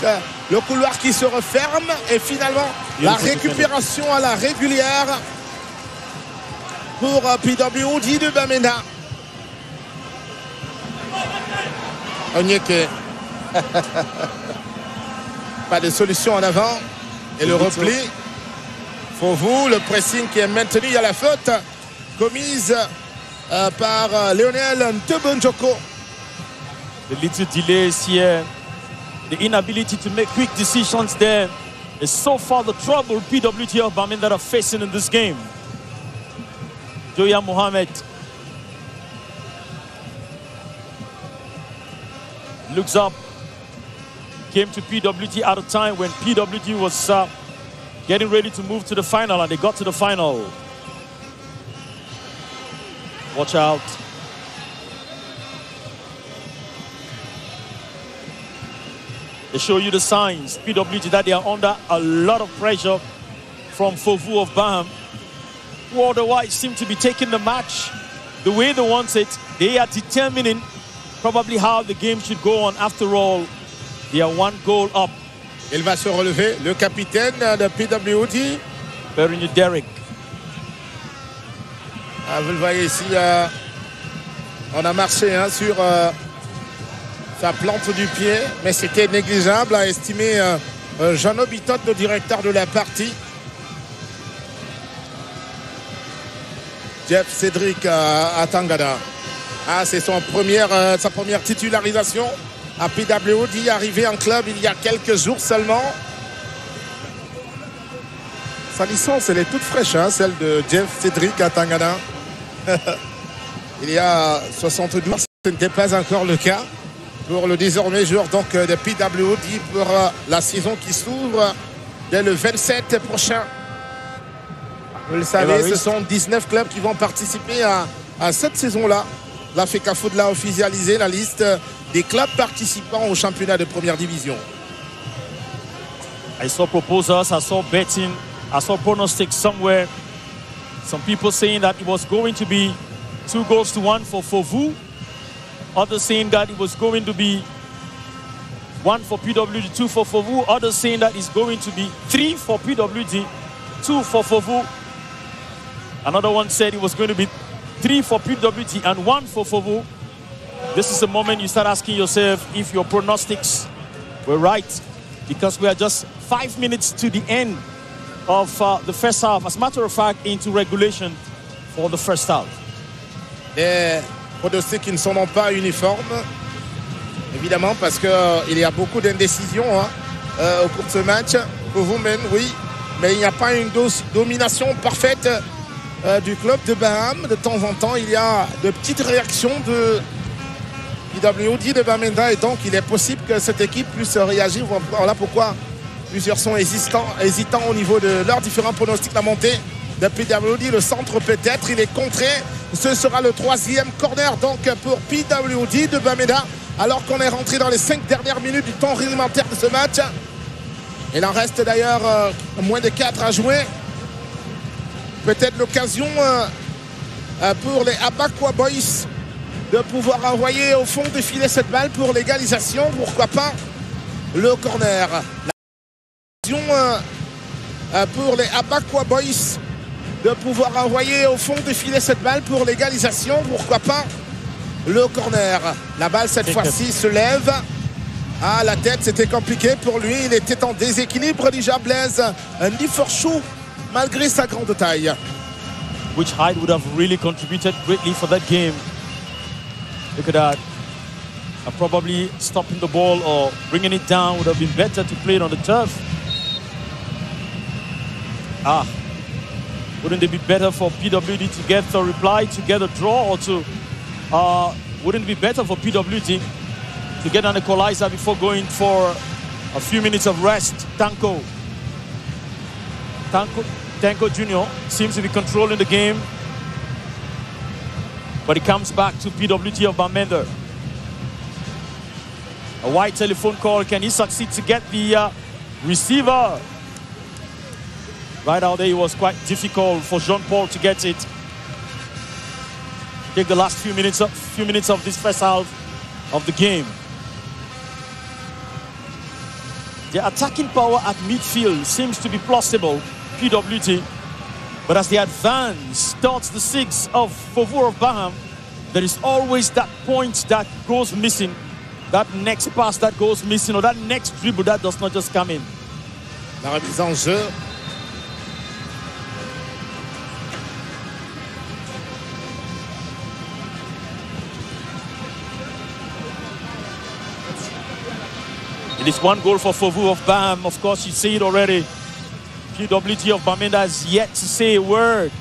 Le couloir qui se referme. Et finalement, la récupération à la régulière pour PWD de Bamenda. Onyeke. Pas de solution en avant. Et le repli. FOVU, le pressing qui est maintenu à la faute commise par Lionel Ntebonjoko. The little delays here, the inability to make quick decisions there is so far the trouble PWD of Bamenda are facing in this game. Joya Mohammed looks up. Came to PWD at a time when PWD was getting ready to move to the final, and they got to the final. Watch out. They show you the signs, PWD, that they are under a lot of pressure from FOVU of BAHAM, who otherwise seem to be taking the match the way they want it. They are determining probably how the game should go on. After all, they are 1 goal up. Il va se relever, le capitaine de PWD. Bernie Derrick. Ah, vous le voyez ici, on a marché hein, sur sa plante du pied, mais c'était négligeable, a estimé Jean Obitot, le directeur de la partie. Jeff Cédric à Tangada. Ah, c'est sa première titularisation à PWD, arrivé en club il y a quelques jours seulement. Sa licence, elle est toute fraîche, hein, celle de Jeff Cédric à Tangada. Il y a 72, ce n'était pas encore le cas pour le désormais joueur donc, de PWD pour la saison qui s'ouvre dès le 27 prochain. Vous le savez, ce sont 19 clubs qui vont participer à cette saison-là. La FECAFOOT l'a officialisé, la liste des clubs participants au championnat de première division. I saw proposals, I saw betting, I saw pronostics somewhere. Some people saying that it was going to be 2-1 for FOVU. Others saying that it was going to be 1 for PWD, 2 for FOVU. Others saying that it's going to be 3 for PWD, 2 for FOVU. Another one said it was going to be 3 for PWD and 1 for FOVU. This is the moment you start asking yourself if your pronostics were right, because we are just 5 minutes to the end of the first half. As a matter of fact, into regulation for the first half. Les pronostics qui ne sont pas uniformes, évidemment, parce qu'il y a beaucoup d'indécisions hein, au cours de ce match. FOVU mène, oui, mais il n'y a pas une domination parfaite du club de BAHAM. De temps en temps, il y a de petites réactions de PWD de Bamenda, et donc il est possible que cette équipe puisse réagir. Voilà pourquoi plusieurs sont hésitants au niveau de leurs différents pronostics. La montée de PWD, le centre peut-être, il est contré. Ce sera le 3e corner donc pour PWD de Bamenda, alors qu'on est rentré dans les 5 dernières minutes du temps réglementaire de ce match. Il en reste d'ailleurs moins de 4 à jouer. Peut-être l'occasion pour les Abakwa Boys de pouvoir envoyer au fond des filets cette balle pour l'égalisation. Pourquoi pas le corner. L'occasion pour les Abakwa Boys de pouvoir envoyer au fond des filets cette balle pour l'égalisation. Pourquoi pas le corner. La balle cette fois-ci se lève. Ah, la tête, c'était compliqué pour lui. Il était en déséquilibre déjà, Blaise Ndiforchou, malgré sa grande taille. Which height would have really contributed greatly for that game. Look at that. Probably stopping the ball or bringing it down would have been better to play it on the turf. Ah, wouldn't it be better for PWD to get the reply, to get a draw, or to wouldn't it be better for PWD to get an equalizer before going for a few minutes of rest? Tanko Jr. seems to be controlling the game, but it comes back to PWD of Bamenda. A wide telephone call. Can he succeed to get the receiver? Right out there, it was quite difficult for Jean-Paul to get it. Take the last few minutes of this first half of the game. The attacking power at midfield seems to be plausible, PWD, but as they advance towards the 6 of FOVU of BAHAM, there is always that point that goes missing, that next pass that goes missing, or that next dribble that does not just come in. La remise en jeu. It is 1 goal for FOVU of BAHAM. Of course, you see it already. PWD of BAMENDA has yet to say a word.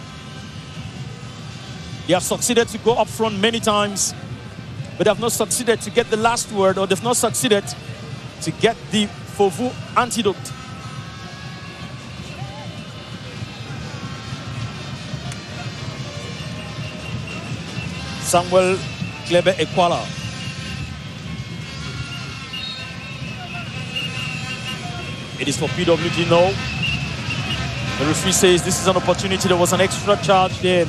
They have succeeded to go up front many times, but they have not succeeded to get the last word, or they've not succeeded to get the FOVU antidote. Samuel Klebe Ekwala. It is for PWD, no. The referee says this is an opportunity. There was an extra charge there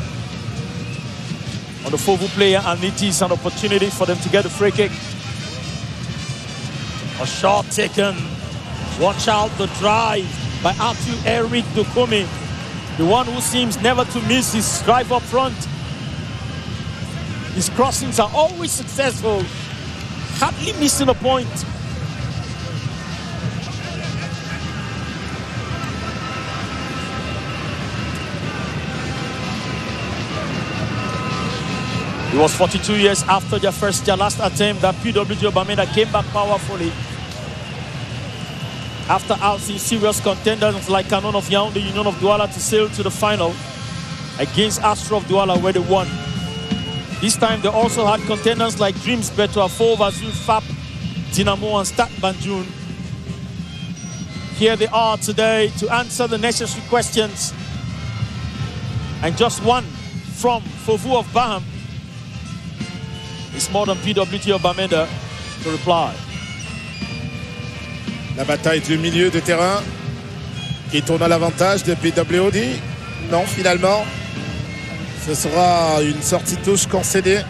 on the FOVU player, and it is an opportunity for them to get a free kick. A shot taken. Watch out the drive by Atu Eric Dokome, the one who seems never to miss his drive up front. His crossings are always successful, hardly missing a point. It was 42 years after their last attempt that PWD of BAMENDA came back powerfully. After ousting serious contenders like Canon of Yaoundé, Union of Douala to sail to the final against Astro of Douala, where they won. This time they also had contenders like Dreams Beto, FOVU, FAP, Dynamo and Stade Banjul. Here they are today to answer the necessary questions. And just one from FOVU of BAHAM. It's more than PWD of BAMENDA to reply. La bataille du milieu de terrain qui tourne à l'avantage de PWD. Non, finalement, ce sera une sortie de touche concédée.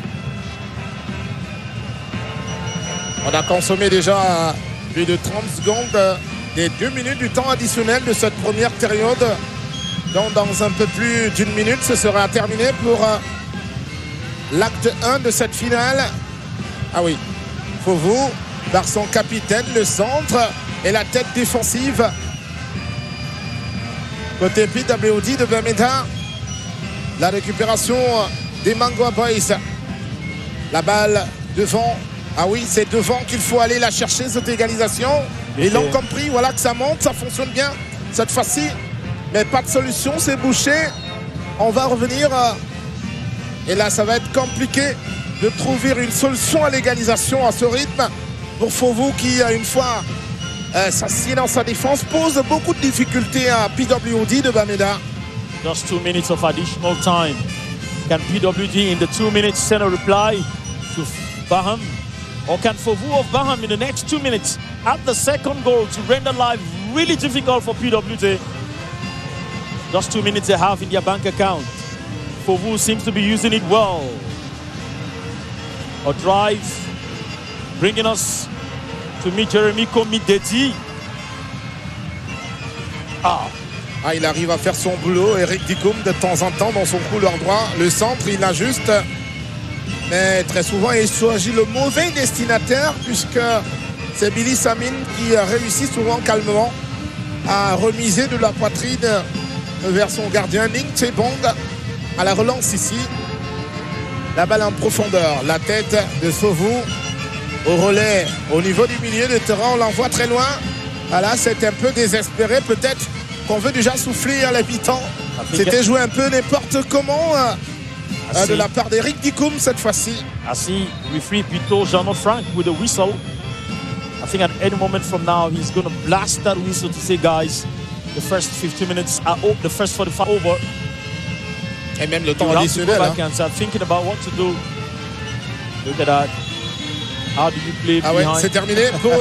On a consommé déjà plus de 30 secondes des 2 minutes du temps additionnel de cette première période. Donc dans un peu plus d'une minute, ce sera terminé pour l'acte 1 de cette finale. Ah oui, FOVU, par son capitaine, le centre et la tête défensive. Côté PWD de BAMENDA, la récupération des Mangoa Boys. La balle devant. Ah oui, c'est devant qu'il faut aller la chercher, cette égalisation. Ils l'ont compris, voilà que ça monte, ça fonctionne bien cette fois-ci. Mais pas de solution, c'est bouché. On va revenir. Et là, ça va être compliqué de trouver une solution à l'égalisation à ce rythme pour FOVU qui, une fois s'assied dans sa défense, pose beaucoup de difficultés à PWD de BAMENDA. Just 2 minutes of additional time. Can PWD in the 2 minutes send a reply to BAHAM? Or can FOVU of BAHAM in the next 2 minutes add the second goal to render life really difficult for PWD? Just 2 minutes they have in their bank account. FOVU seems to be using it well. A drive bringing us to meet Jeremy Komideti. Il arrive à faire son boulot, Eric Dikoum, de temps en temps dans son couloir droit. Le centre, il ajuste. Mais très souvent, il choisit le mauvais destinataire, puisque c'est Billy Samin qui réussit souvent calmement à remiser de la poitrine vers son gardien, Ning Chebong. À la relance ici, la balle en profondeur, la tête de FOVU au relais, au niveau du milieu de terrain, on l'envoie très loin. Voilà, c'est un peu désespéré, peut-être qu'on veut déjà souffler à la mi-temps. C'était joué un peu n'importe comment de la part d'Eric Dikoum cette fois-ci. I see referee Pito Jean Frank with a whistle. I think at any moment from now he's going to blast that whistle to say, guys, the first 50 minutes are over, the first 45 over. Et même le temps additionnel. Thinking about what to do. Look at that. How do you play ouais, c'est terminé pour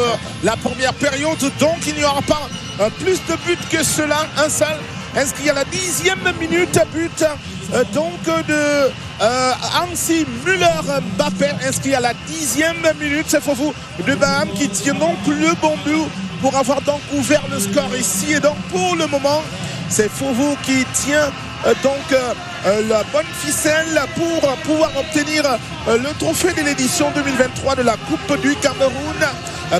la première période. Donc il n'y aura pas plus de buts que cela. Un seul inscrit à la 10e minute. But donc de Hansi Müller-Mbappé, inscrit à la 10e minute. C'est FOVU de BAHAM qui tient donc le bon but pour avoir donc ouvert le score ici. Et donc pour le moment, c'est FOVU qui tient donc la bonne ficelle pour pouvoir obtenir le trophée de l'édition 2023 de la Coupe du Cameroun.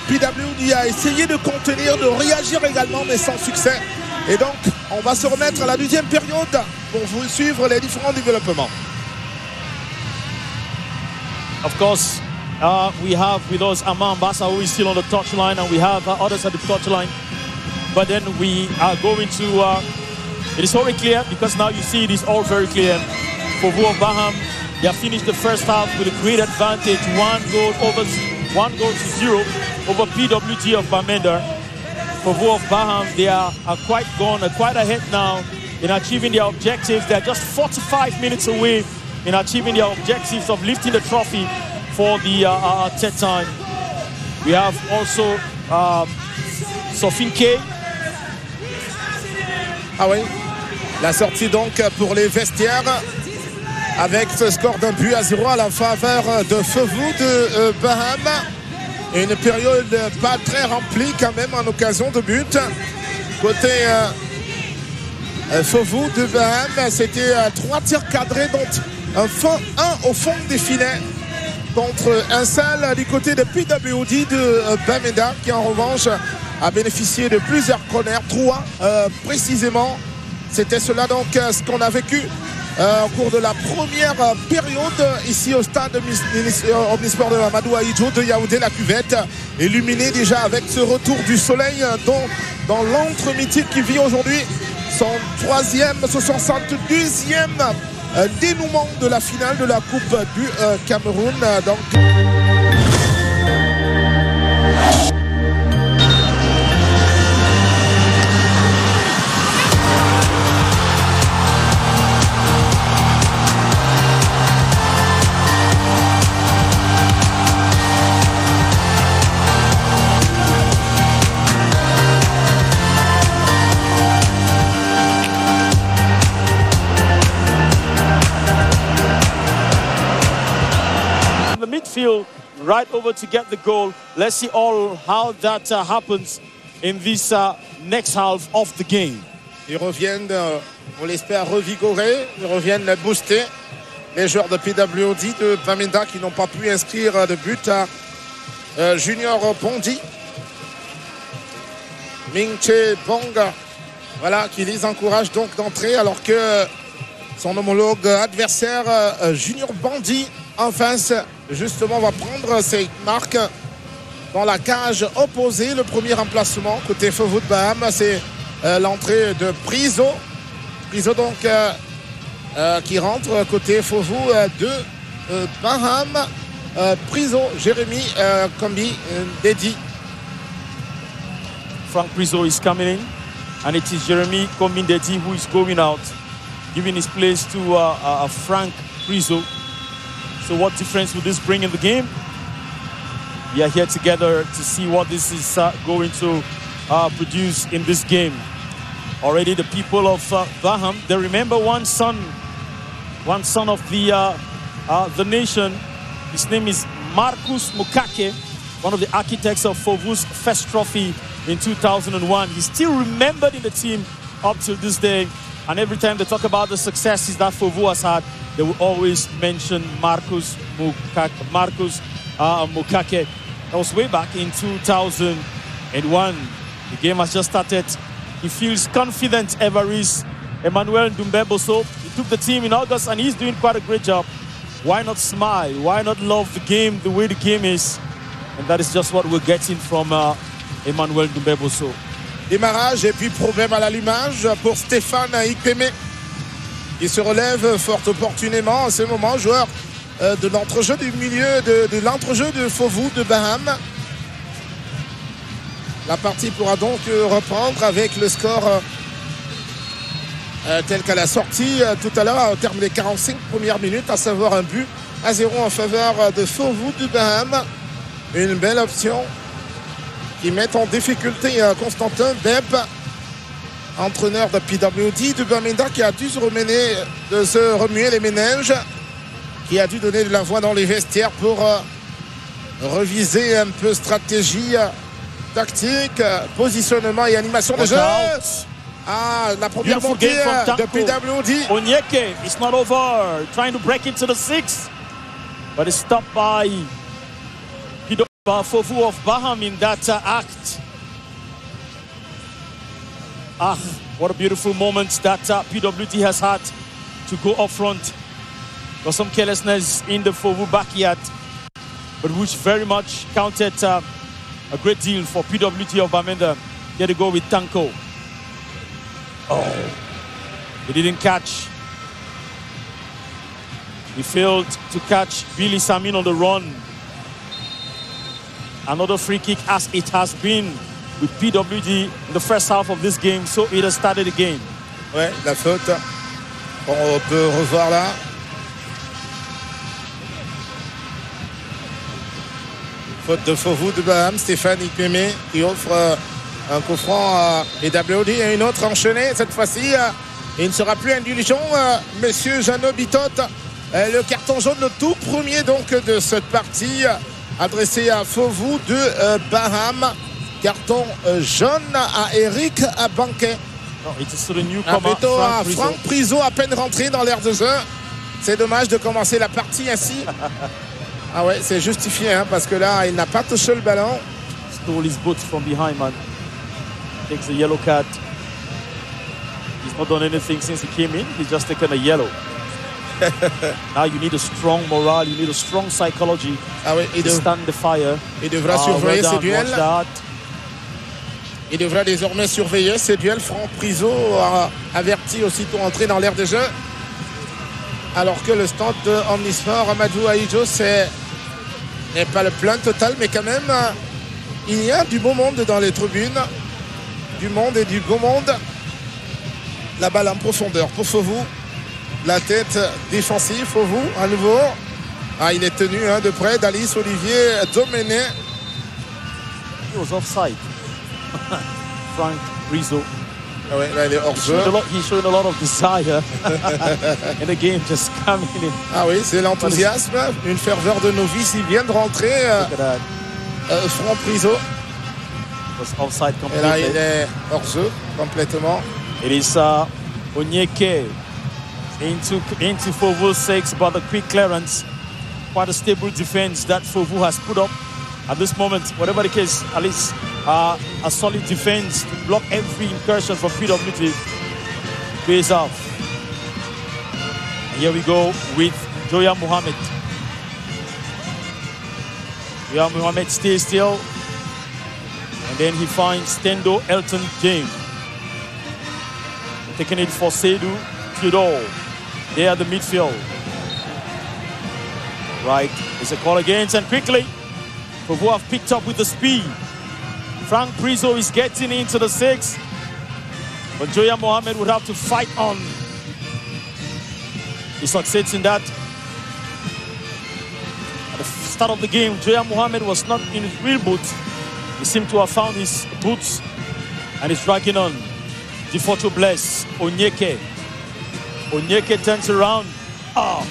PWD a essayé de contenir, de réagir également, mais sans succès. Et donc, on va se remettre à la deuxième période pour vous suivre les différents développements. Of course, We have with us Amam Basa, who is still on the touchline, and we have others at the touchline. But then we are going to, it is already clear, because now you see it is all very clear. FOVU of BAHAM, they have finished the first half with a great advantage, 1 goal to 0 over PWD of BAMENDA. FOVU of BAHAM, they are quite ahead now in achieving their objectives. They are just 45 minutes away in achieving their objectives of lifting the trophy for the third time. We have also Sofine K. Ah oui, la sortie donc pour les vestiaires avec ce score d'un but à 0 à la faveur de FOVU de BAHAM. Une période pas très remplie quand même en occasion de but. Côté FOVU de BAHAM, c'était 3 tirs cadrés, dont un au fond des filets, contre un seul du côté de PWD de BAMENDA, qui en revanche a bénéficié de plusieurs corners, 3 précisément. C'était cela donc ce qu'on a vécu au cours de la première période ici au stade omnisport de Mamadou Ahidjo de Yaoundé, la cuvette, illuminée déjà avec ce retour du soleil dans l'entre-midi qui vit aujourd'hui son 62e dénouement de la finale de la Coupe du Cameroun. Donc... Midfield right over to get the goal. Let's see how that happens in this next half of the game. Ils reviennent, on l'espère, revigorés. Ils reviennent boostés. Les joueurs de PWD de BAMENDA qui n'ont pas pu inscrire de but à Junior Bondi. Mingche Bong, voilà, qui les encourage donc d'entrer, alors que son homologue adversaire Junior Bondi en face justement va prendre ses marques dans la cage opposée. Le premier remplacement côté FOVU de BAHAM, c'est l'entrée de Priso donc qui rentre côté FOVU de BAHAM. Priso, Jérémy Kombi Dedi. Frank Priso is coming in, and it is Jeremy Kombi Dedi who is going out, giving his place to Frank Priso. So what difference will this bring in the game? We are here together to see what this is going to produce in this game. Already the people of BAHAM, they remember one son of the nation. His name is Marcus Mukake, one of the architects of FOVU's first trophy in 2001. He's still remembered in the team up till this day. And every time they talk about the successes that FOVU has had, they will always mention Marcus Mukake. That was way back in 2001. The game has just started. He feels confident, Evaris. Emmanuel Ndumbeboso, he took the team in August and he's doing quite a great job. Why not smile? Why not love the game the way the game is? And that is just what we're getting from Emmanuel Ndumbeboso. Démarrage et puis problème à l'allumage pour Stéphane Ikpeme, qui se relève fort opportunément à ce moment, joueur de l'entrejeu du milieu de l'entrejeu de FOVU de BAHAM. La partie pourra donc reprendre avec le score tel qu'à la sortie tout à l'heure au terme des 45 premières minutes, à savoir un but à 0 en faveur de FOVU de BAHAM. Une belle option qui met en difficulté Constantin Beb, entraîneur de PWD de BAMENDA, qui a dû se remuer les méninges, qui a dû donner de la voix dans les vestiaires pour reviser un peu stratégie, tactique, positionnement et animation de jeu. Ah, la première montée de PWD. Onyeke, it's not over. Trying to break into the 6, but it's stopped by FOVU of BAHAM in that act. Ah, what a beautiful moment that PWD has had to go up front. Got some carelessness in the FOVU backyard. but which very much counted a great deal for PWD of Bamenda. Here to go with Tanko. Oh, he didn't catch. He failed to catch Billy Samin on the run. Another free kick, as it has been with PWD in the first half of this game, so it has started again. Ouais, la faute. On peut revoir là. Faute de FOVU de Baham, Stéphane Ikmeme qui offre un coup franc à PWD et une autre enchaînée cette fois-ci. Il ne sera plus indulgent, monsieur Jeannot Bitotte. Le carton jaune, le tout premier donc de cette partie, adressé à FOVU de Baham. Carton jaune à Eric Abanquet. Un veto à Franck Priso, à peine rentré dans l'aire de jeu. C'est dommage de commencer la partie ainsi. Ah ouais, c'est justifié, hein, parce que là, il n'a pas touché le ballon. Stole his boots from behind, man. Takes a yellow card. He's not done anything since he came in. He's just taken a yellow. Now you need a strong morale, you need a strong psychology to stand the fire. Il devra surveiller ces duels. Il devra désormais surveiller ces duels. Franck Priso a averti aussitôt entré dans l'aire de jeu. Alors que le stand de Omnisport, Amadou Aïdjo, n'est pas le plein total, mais quand même, il y a du beau monde dans les tribunes. Du monde et du beau monde. La balle en profondeur pour FOVU. La tête défensive, FOVU, à nouveau. Ah, il est tenu de près d'Alice Olivier Domené. He was offside. Franck Priso. Ah ouais, là, il est hors jeu. He's showing a lot of desire in the game, just coming in. Ah oui, c'est l'enthousiasme, une ferveur de novice. Il vient de rentrer. Franck Priso. Offside completely. Et là, il est hors jeu complètement. It is Onyeke into FOVU 6, but the quick clearance. Quite a stable defense that FOVU has put up at this moment. Whatever the case, at least a solid defense to block every incursion from PWD. Pays off. And here we go with Joya Mohammed. Joya Mohammed stays still. And then he finds Stendo Elton James. Taking it for Seydou Theodore. They are the midfield. Right, it's a call against, and quickly FOVU have picked up with the speed. Franck Priso is getting into the 6, but Joya Mohammed would have to fight on. He succeeds in that. At the start of the game, Joya Mohammed was not in his real boots. He seemed to have found his boots, and he's dragging on. Defoto Bless, Onyeke. Onyeke turns around. Ah,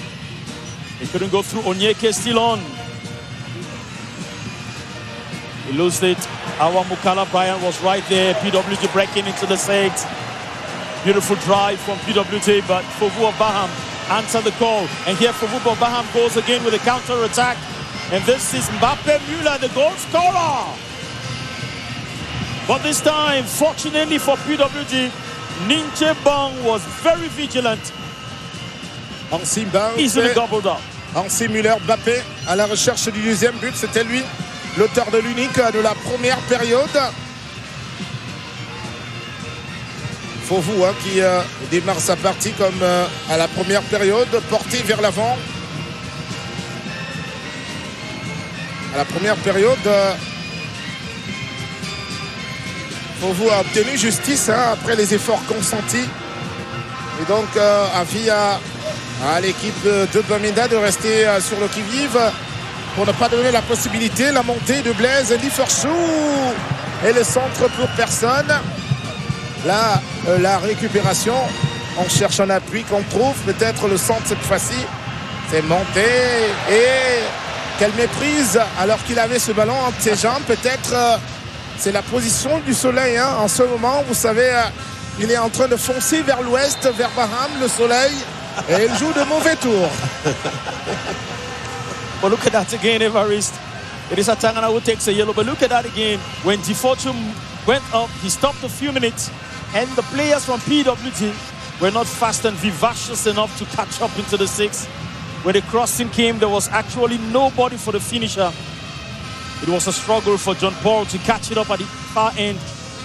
he couldn't go through. Onyeke still on. He loses it. Our Mukala Brian was right there. PWD breaking into the 6. Beautiful drive from PWD, but FOVU of Baham answer the call. And here FOVU of Baham goes again with a counter attack. And this is Mbappe Müller, the goal scorer. But this time, fortunately for PWD, Ninche Bang was very vigilant. Easily gobbled up. Hansi Müller, Mbappé à la recherche du deuxième but. C'était lui, l'auteur de l'unique de la première période. FOVU qui démarre sa partie comme à la première période, porté vers l'avant. À la première période, FOVU a obtenu justice après les efforts consentis. Et donc, avis à l'équipe de Bamenda de rester sur le qui-vive pour ne pas donner la possibilité, la montée de Blaise Liferchou et le centre pour personne. Là, la récupération, on cherche un appui qu'on trouve, peut-être le centre cette fois-ci. C'est monté et quelle méprise alors qu'il avait ce ballon entre ses jambes. Peut-être c'est la position du soleil en ce moment. Vous savez, il est en train de foncer vers l'ouest, vers Baham, le soleil. Et il joue de mauvais tours. But look at that again, Evarist. It is Atangana who takes a yellow. But look at that again. When Defoto went up, he stopped a few minutes. And the players from PWD were not fast and vivacious enough to catch up into the 6. when the crossing came, there was actually nobody for the finisher. It was a struggle for John Paul to catch it up at the far end,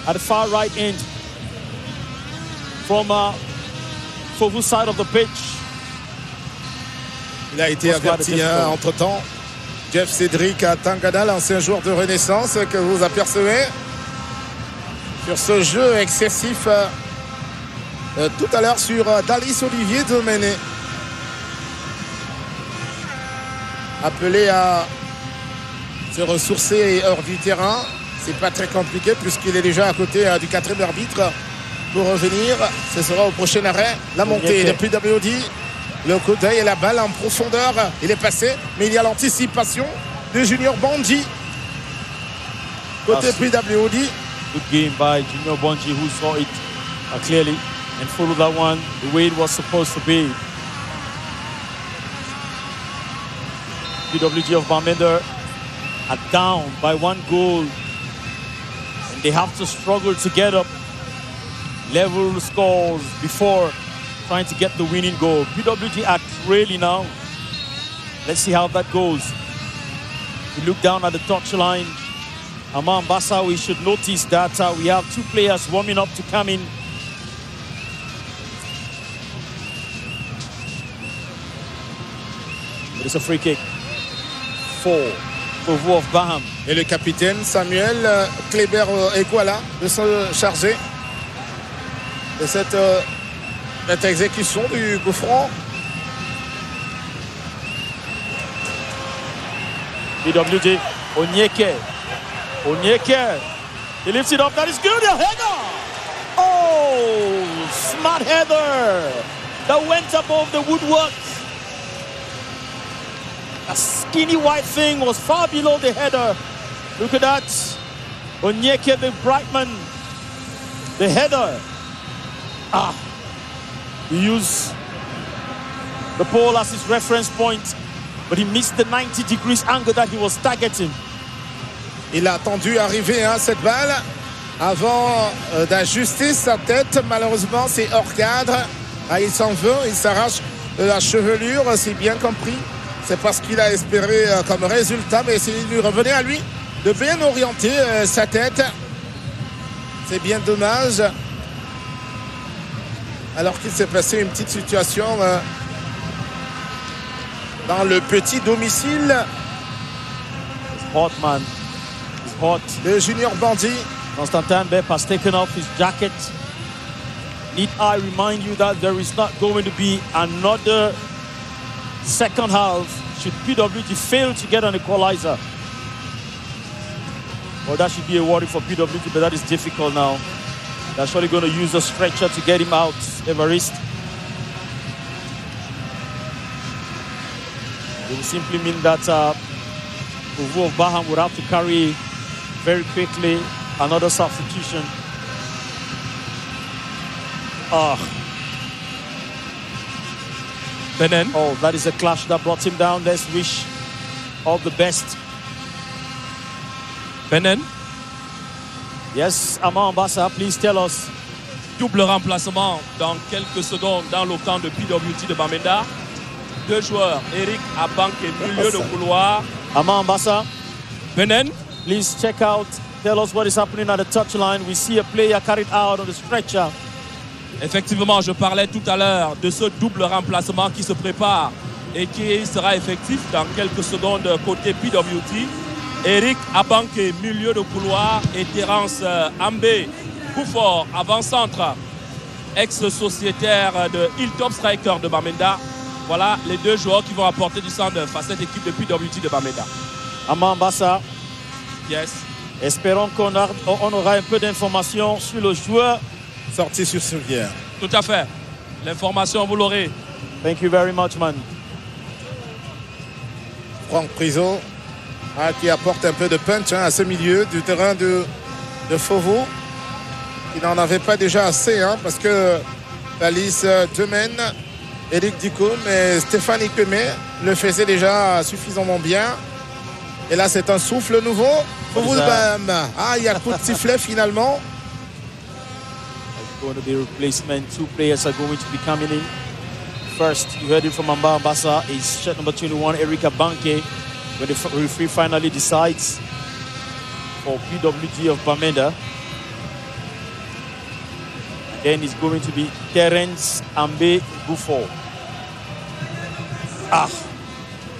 at the far right end, from FOVU side of the pitch. Il a été averti entre-temps. Jeff Cédric à Tangana, l'ancien joueur de Renaissance que vous apercevez sur ce jeu excessif tout à l'heure sur Dalis Olivier Domené. Appelé à se ressourcer hors du terrain, c'est pas très compliqué puisqu'il est déjà à côté du 4e arbitre pour revenir. Ce sera au prochain arrêt. La montée de PWD. Le coup d'œil et la balle en profondeur. Il est passé, mais il y a l'anticipation de Junior Bandji. Côté PWD. Good game by Junior Bandji, who saw it clearly and followed that one the way it was supposed to be. PWD of Bamenda are down by 1 goal. And they have to struggle to get up. Level scores before trying to get the winning goal. PWD are trailing now. Let's see how that goes. We look down at the touchline. Amam Bassa, we should notice that we have 2 players warming up to come in. It is a free kick for FOVU of Baham. Et le capitaine Samuel Kleber Ekwala de se charger de cette exécution du coup franc. PWD, Onyeke. He lifts it up, that is good, a header! Oh, smart header that went above the woodwork. A skinny white thing was far below the header. Look at that. Onyeke, the Brightman, the header. He used the pole as his reference point, but he missed the 90 degrees angle that he was targeting. Il a attendu arriver cette balle avant d'ajuster sa tête. Malheureusement, c'est hors cadre. Il s'en veut, il s'arrache la chevelure, c'est bien compris. C'est parce qu'il a espéré comme résultat, mais il lui revenait à lui de bien orienter sa tête. C'est bien dommage. Alors qu'il s'est passé une petite situation dans le petit domicile. It's hot, man. It's hot. De Junior Bandji. Constantin Bep has taken off his jacket. Need I remind you that there is not going to be another second half should PWD fail to get an equalizer. Well, that should be a worry for PWD, but that is difficult now. They're surely going to use a stretcher to get him out, Everest. It will simply mean that FOVU of Baham would have to carry very quickly another substitution. Benen. Oh, that is a clash that brought him down. Let's wish all the best. Benen. Yes, Amand Bassa, please tell us. Double remplacement dans quelques secondes dans le camp de PWD de Bamenda. 2 joueurs, Eric Abank et milieu de couloir. Amand Bassa. Benen. Please check out, tell us what is happening at the touchline. We see a player carried out on the stretcher. Effectivement, je parlais tout à l'heure de ce double remplacement qui se prépare et qui sera effectif dans quelques secondes côté PWD. Eric Abanke, milieu de couloir, et Terence Ambé, coup fort, avant-centre, ex-sociétaire de Hilltop Striker de Bamenda. Voilà les 2 joueurs qui vont apporter du sang neuf à cette équipe de PWD de Bamenda. Amand Bassa. Yes. Espérons qu'on aura un peu d'informations sur le joueur. Sorti sur Sylvière. Tout à fait. L'information, vous l'aurez. Thank you very much, man. Franck Priso qui apporte un peu de punch à ce milieu du terrain de FOVU. Il n'en avait pas déjà assez parce que Alice Demen, Eric Ducoum et Stéphane Kemé le faisaient déjà suffisamment bien. Et là, c'est un souffle nouveau. FOVU de Baham. Il y a un coup de sifflet finalement. Going to be a replacement. 2 players are going to be coming in. First, you heard it from Amba Ambassa, is shirt number 21, Erika Banke, when the referee finally decides for PWD of Bamenda. Then it's going to be Terence Ambe Gufo.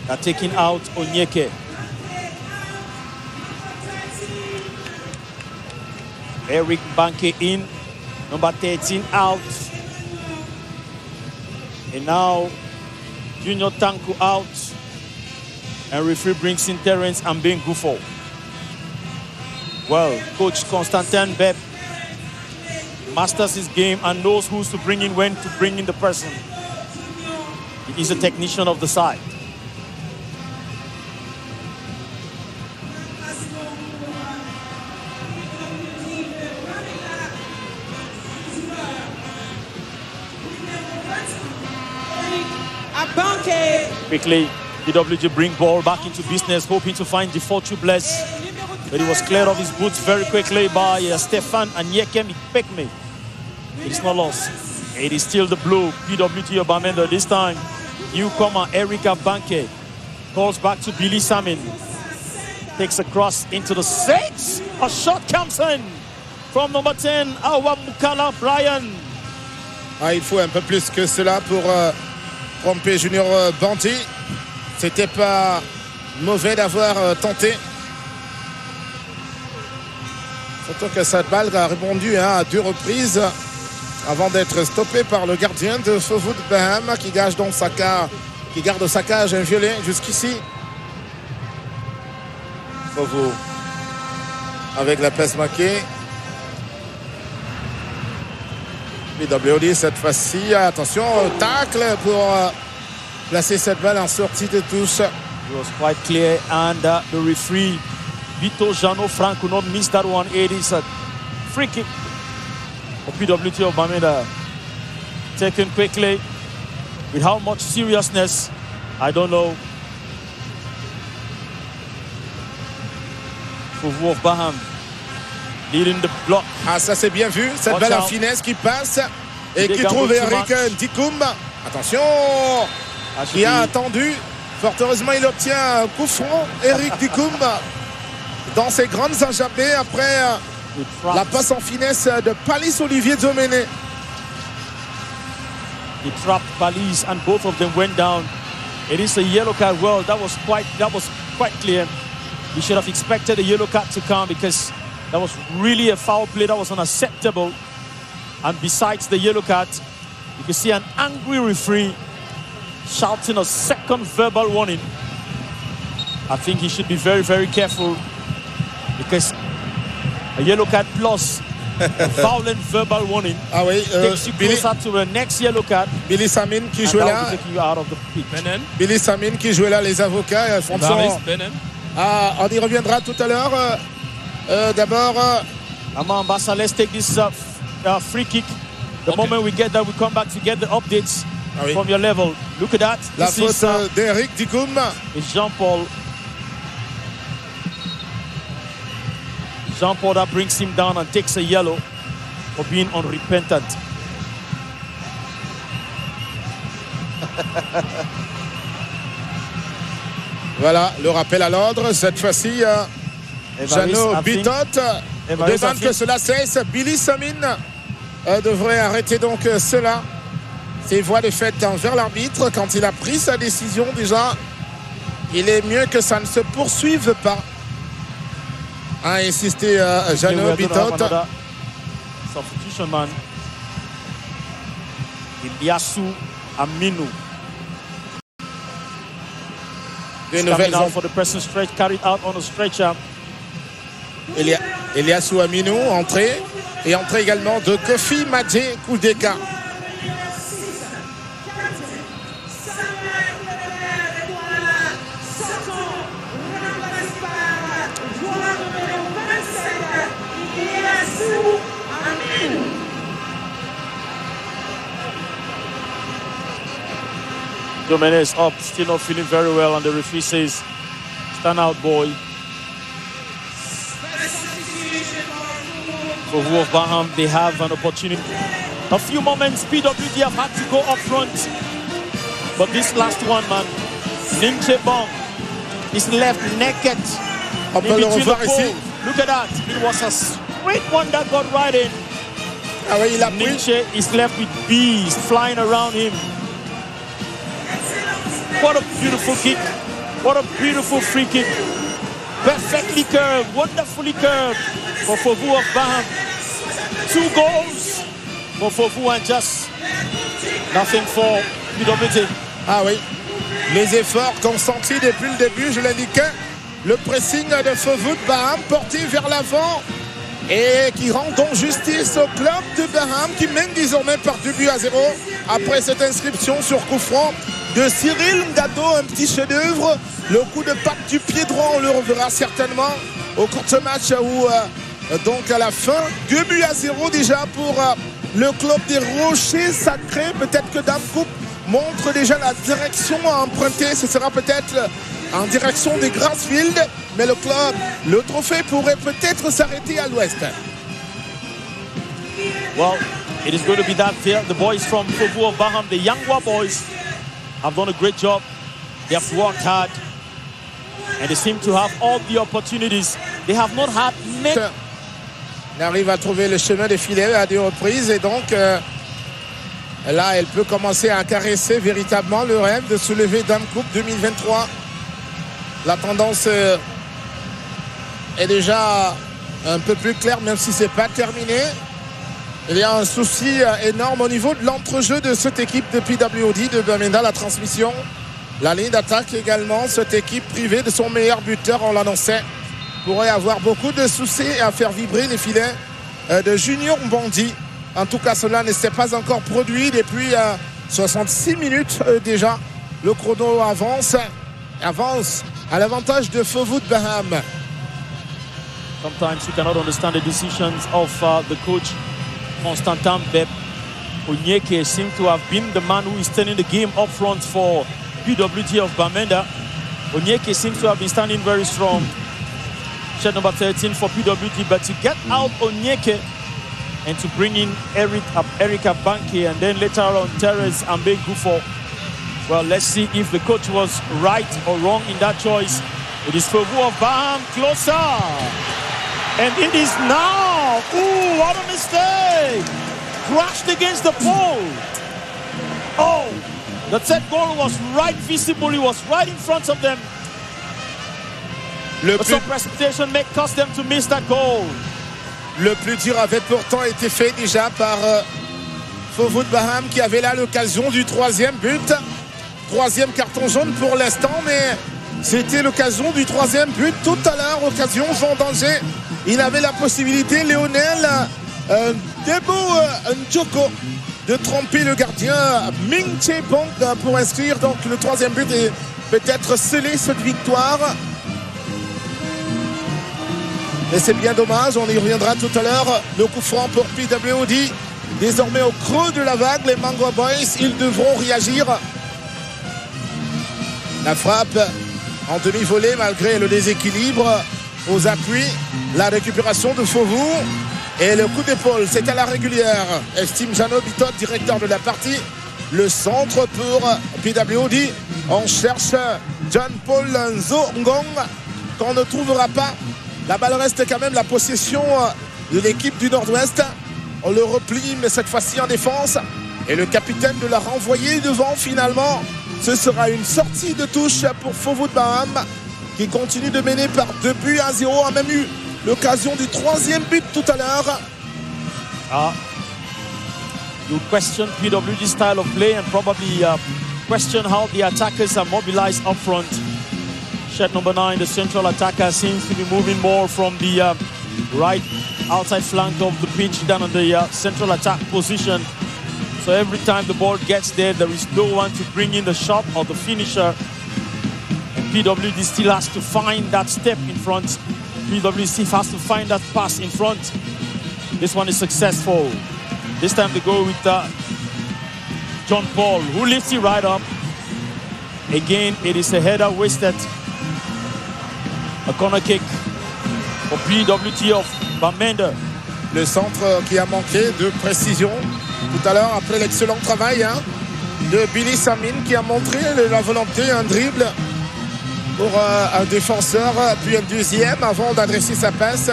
They're taking out Onyeke. Eric Banke in, number 13 out. And now Junior Tanku out. And referee brings in Terence Ambe Gufo. Well, Coach Constantin Beb masters his game and knows who's to bring in, when to bring in the person. He is a technician of the side. Quickly, PWG bring ball back into business, hoping to find the FOVU bless. But it was cleared off his boots very quickly by Stefan Anyekem Ikpekme. It is not lost. It is still the blue PWG of Bamenda. This time, newcomer Erika Banke calls back to Billy Samin. Takes a cross into the 6. A shot comes in from number 10, Awa Mukala Brian. Il faut un peu plus que cela pour tromper Junior Banti. C'était pas mauvais d'avoir tenté. Surtout que cette balle a répondu à 2 reprises avant d'être stoppée par le gardien de FOVU de Baham qui garde sa cage un violet jusqu'ici. FOVU avec la passe manquée. PWD cette fois-ci, attention, tacle pour placer cette balle en sortie de touche. It was quite clear, and the referee Vito Jano Frank could not miss that one. It is a free kick for PWD of Bamenda. Taken quickly. With how much seriousness, I don't know. FOVU of Baham leading the block. Ah, ça c'est bien vu, cette balle en finesse qui passe et qui trouve Eric Dikoum. Attention, qui a attendu. Fort heureusement, il obtient un coup franc. Eric Dikoum dans ses grandes enjambées après la passe en finesse de Palis Olivier Domené. He trapped Palis and both of them went down. It is a yellow card. Well, that was quite clear. We should have expected a yellow card to come because that was really a foul play. That was unacceptable. And besides the yellow card, you can see an angry referee shouting a second verbal warning. I think he should be very, very careful because a yellow card plus a violent verbal warning takes you closer to the next yellow card. Billy Samin qui jouait là. Billy Samin qui jouait là, les avocats. On y reviendra tout à l'heure. D'abord, Ambassa, let's take this free kick. The moment we get that, we come back to get the updates from your level. Look at that. La faute d'Eric Dikoum. It's Jean-Paul. Jean-Paul that brings him down and takes a yellow for being unrepentant. Voilà, le rappel à l'ordre. Cette fois-ci, Jeannot Bitotte demande que cela cesse. Billy Samin devrait arrêter donc cela. Ces voix de fait envers l'arbitre quand il a pris sa décision déjà. Il est mieux que ça ne se poursuive pas. A insisté Jeannot Bitotte. Substitution man. Iliasu Aminu. Coming out for the person stretch, carried out on a stretcher. Iliasu Aminu, entrée. Et entrée également de Kofi Madje Koudeka. Domenech up, still not feeling very well, and the referee says, stand out, boy. For FOVU of Baham, they have an opportunity. A few moments, PWD have had to go up front. But this last one, man, Ninche Bong is left naked On peut le revoir ici. Look at that. It was a straight one that got right in. Ah oui, il a pris. Ninche is left with bees flying around him. What a beautiful kick. What a beautiful free kick. Perfectly curved, wonderfully curved for FOVU of BAHAM. 2 goals for FOVU and just nothing for PWD. Ah oui, les efforts consentis depuis le début, je l'indiquais. Le pressing de FOVU de BAHAM porté vers l'avant et qui rend donc justice au club de BAHAM qui mène désormais par 2-0 après cette inscription sur coup franc de Cyril Ngado, un petit chef-d'œuvre. Le coup de patte du pied droit, on le reverra certainement au cours de ce match où donc à la fin, 2-0 déjà pour le club des Rochers Sacrés. Peut-être que Dame Coupe montre déjà la direction à emprunter. Ce sera peut-être en direction des Grassfield, mais le club, le trophée pourrait peut-être s'arrêter à l'ouest. Well, it is going to be that there. The boys from FOVU of BAHAM, the Yangwa boys, have done a great job. They have worked hard and they seem to have all the opportunities. They have not had many. Elle arrive à trouver le chemin des filets à 2 reprises et donc là elle peut commencer à caresser véritablement le rêve de soulever Dame Coupe 2023. La tendance est déjà un peu plus claire même si c'est pas terminé. Il y a un souci énorme au niveau de l'entrejeu de cette équipe de PWD de Bamenda, la transmission. La ligne d'attaque également, cette équipe privée de son meilleur buteur, on l'annonçait, pourrait avoir beaucoup de soucis à faire vibrer les filets de Junior Mbandi. En tout cas, cela ne s'est pas encore produit depuis 66 minutes déjà. Le chrono avance à l'avantage de FOVU de BAHAM. Sometimes you cannot understand the decisions of the coach, Constantin Bep. Onyeke seems to have been the man who is turning the game up front for PWD of Bamenda. Onyeke seems to have been standing very strong. Shed number 13 for PWD, but to get out Onyeke and to bring in Erika Banke and then later on Teres Ambe Gufo. Well, let's see if the coach was right or wrong in that choice. It is FOVU of BAHAM closer. And it is now. Ooh, what a mistake. Crashed against the pole. Oh, the third goal was right visible. It was right in front of them. But some precipitation may cost them to miss that goal. Le plus dur avait pourtant été fait déjà par FOVU de BAHAM qui avait là l'occasion du 3e but. 3e carton jaune pour l'instant, mais c'était l'occasion du 3e but tout à l'heure. Occasion en danger. Il avait la possibilité, Lionel Debo Ndjoko, de tromper le gardien Ming Che Bong pour inscrire donc le 3e but et peut-être sceller cette victoire. Et c'est bien dommage, on y reviendra tout à l'heure. Le coup franc pour PWD. Désormais au creux de la vague, les Mango Boys, ils devront réagir. La frappe en demi-volée malgré le déséquilibre aux appuis. La récupération de FOVU. Et le coup d'épaule, c'est à la régulière. Estime Jeannot Bitot, directeur de la partie. Le centre pour PWD. On cherche John Paul Nzongong qu'on ne trouvera pas. La balle reste quand même la possession de l'équipe du Nord-Ouest. On le replie, mais cette fois-ci en défense. Et le capitaine de la renvoyer devant finalement. Ce sera une sortie de touche pour FOVU de BAHAM qui continue de mener par 2-0. A même eu l'occasion du 3e but tout à l'heure. You question PWD's style of play and probably question how the attackers are mobilized up front. Shed number 9, the central attacker, seems to be moving more from the right outside flank of the pitch than on the central attack position. So every time the ball gets there, there is no one to bring in the shot or the finisher. And PWD still has to find that step in front. PWD still has to find that pass in front. This one is successful. This time they go with John Paul, who lifts it right up. Again, it is a header wasted. A corner kick for PWD of Bamenda. Le centre qui a manqué de précision tout à l'heure après l'excellent travail de Billy Samin qui a montré la volonté, un dribble pour un défenseur, puis un deuxième avant d'adresser sa passe.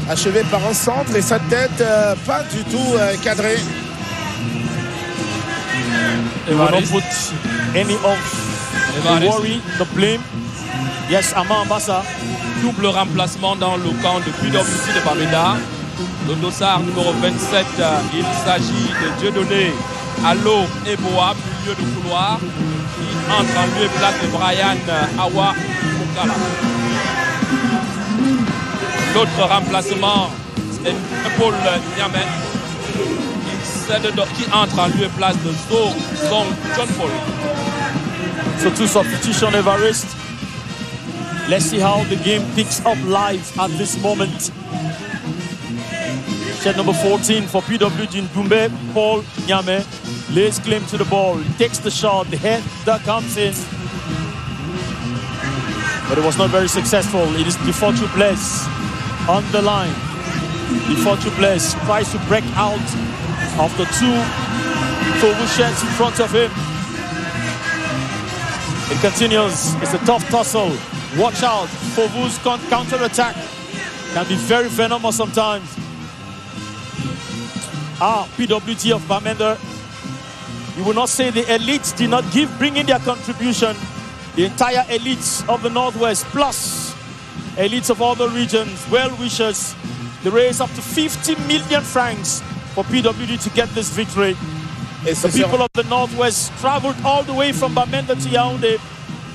Achevé par un centre et sa tête pas du tout cadrée. They will not put any of the worry, the blame. Yes, Ama Ambassa. Double remplacement dans le camp de PWD de Bamenda. Le dossard numéro 27, il s'agit de Dieudonné, Allo et Boa, milieu de couloir, qui entre en lieu et place de Brian Awa Mokala. L'autre remplacement, c'est Paul Niamé, qui entre en lieu et place de Zong John Paul. So two substitution, Evarist. Let's see how the game picks up live at this moment. Shed number 14 for PWD Ndumbe, Paul Nyame, lays claim to the ball, takes the shot, the head that comes in. But it was not very successful. It is DeFortune Bless on the line. DeFortune Bless tries to break out of the two FOVU sheds in front of him. It continues. It's a tough tussle. Watch out. FOVU's counter-attack can be very venomous sometimes. PWD of Bamenda. You will not say the elites did not bring in their contribution. The entire elites of the Northwest, plus elites of other regions, well-wishers. They raised up to 50 million francs for PWD to get this victory. The people of the Northwest traveled all the way from Bamenda to Yaoundé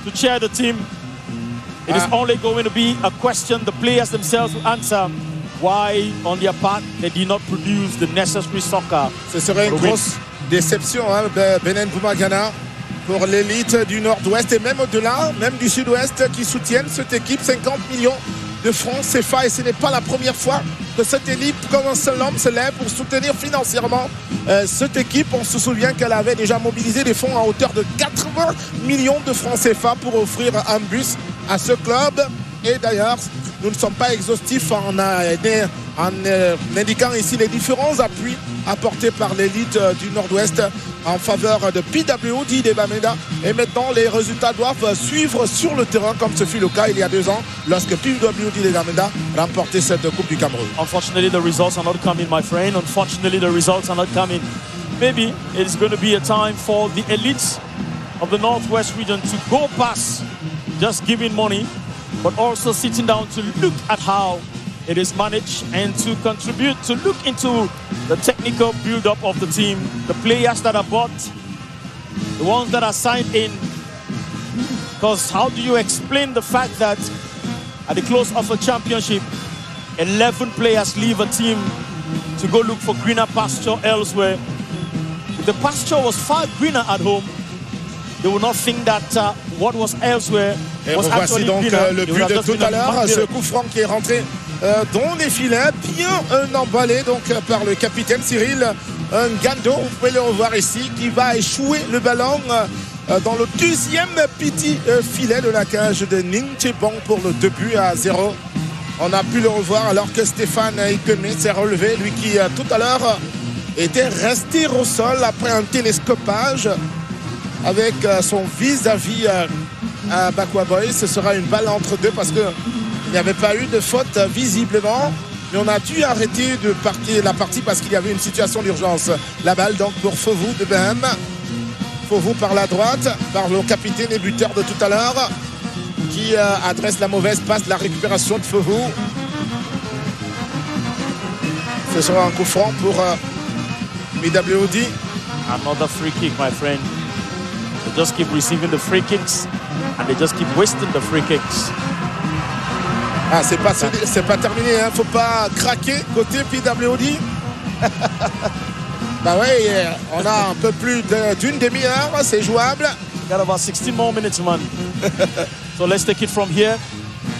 to cheer the team. It is only going to be a question the players themselves will answer. Why, on their part, they did not produce the necessary soccer. Ce serait une grosse déception, hein, Benen Boumagana, pour l'élite du Nord-Ouest et même au-delà, même du Sud-Ouest, qui soutiennent cette équipe. 50 millions de francs CFA, et ce n'est pas la première fois que cette élite, comme un seul homme, se lève pour soutenir financièrement cette équipe. On se souvient qu'elle avait déjà mobilisé des fonds à hauteur de 80 millions de francs CFA pour offrir un bus à ce club. Et d'ailleurs, nous ne sommes pas exhaustifs en indiquant ici les différents appuis apportés par l'élite du Nord-Ouest en faveur de PWD de Bamenda. Et maintenant, les résultats doivent suivre sur le terrain, comme ce fut le cas il y a 2 ans, lorsque PWD de Bamenda remportait cette Coupe du Cameroun. Unfortunately, the results are not coming, my friend. Unfortunately, the results are not coming. Maybe it's going to be a time for the elites of the Northwest region to go past just giving money, but also sitting down to look at how it is managed and to contribute, to look into the technical build-up of the team, the players that are bought, the ones that are signed in. Because how do you explain the fact that at the close of a championship, 11 players leave a team to go look for greener pasture elsewhere? If the pasture was far greener at home, they would not think that what was elsewhere was actually donc greener. le but de tout à l'heure, ce coup franc qui est rentré dans les filets, bien emballé donc par le capitaine Cyril Ngando. Vous pouvez le revoir ici, qui va échouer le ballon dans le deuxième petit filet de la cage de Ningchebong pour le 2-0. On a pu le revoir alors que Stéphane Ikone s'est relevé, lui qui tout à l'heure était resté au sol après un télescopage avec son vis-à-vis à Bakwa Boy. Ce sera une balle entre deux parce qu'il n'y avait pas eu de faute visiblement, mais on a dû arrêter la partie parce qu'il y avait une situation d'urgence. La balle donc pour FOVU de BAHAM. FOVU par la droite, par le capitaine et buteur de tout à l'heure, qui adresse la mauvaise passe de la récupération de FOVU. Ce sera un coup franc pour PWD. Another free kick, my friend. They just keep receiving the free kicks and they just keep wasting the free kicks. Ah, c'est pas terminé, hein. Faut pas craquer côté PWD. Bah oui, on a un peu plus d'une demi-heure, c'est jouable. Got about 16 more minutes, man. So let's take it from here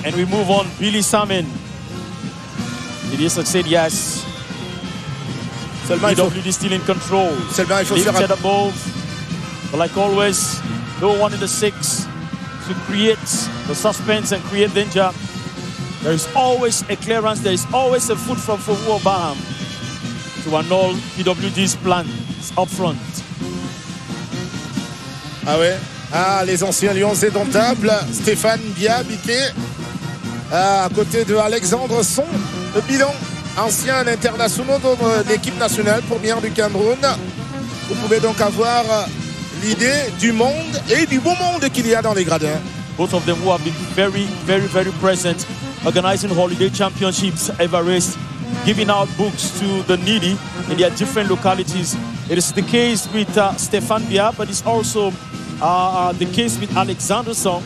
and we move on. Billy Salmon. Did he succeed? Yes. PWD still in control. Seulement, il faut faire limited above. But like always, no one in the six to create the suspense and create danger. There is always a clearance. There is always a foot from FOVU or BAHAM to annul PWD's plans up front. Ah ouais. Ah, les anciens Lions indomptables. Stéphane Biabiké. À côté de Alexandre Son, le bilan. Ancien international de l'équipe nationale première du Cameroun. Vous pouvez donc avoir l'idée du monde et du beau monde qu'il y a dans les gradins. Both of them who have been very present, organizing holiday championships, Everest, giving out books to the needy in their different localities. It is the case with Stéphane Bia, but it's also the case with Alexander Song,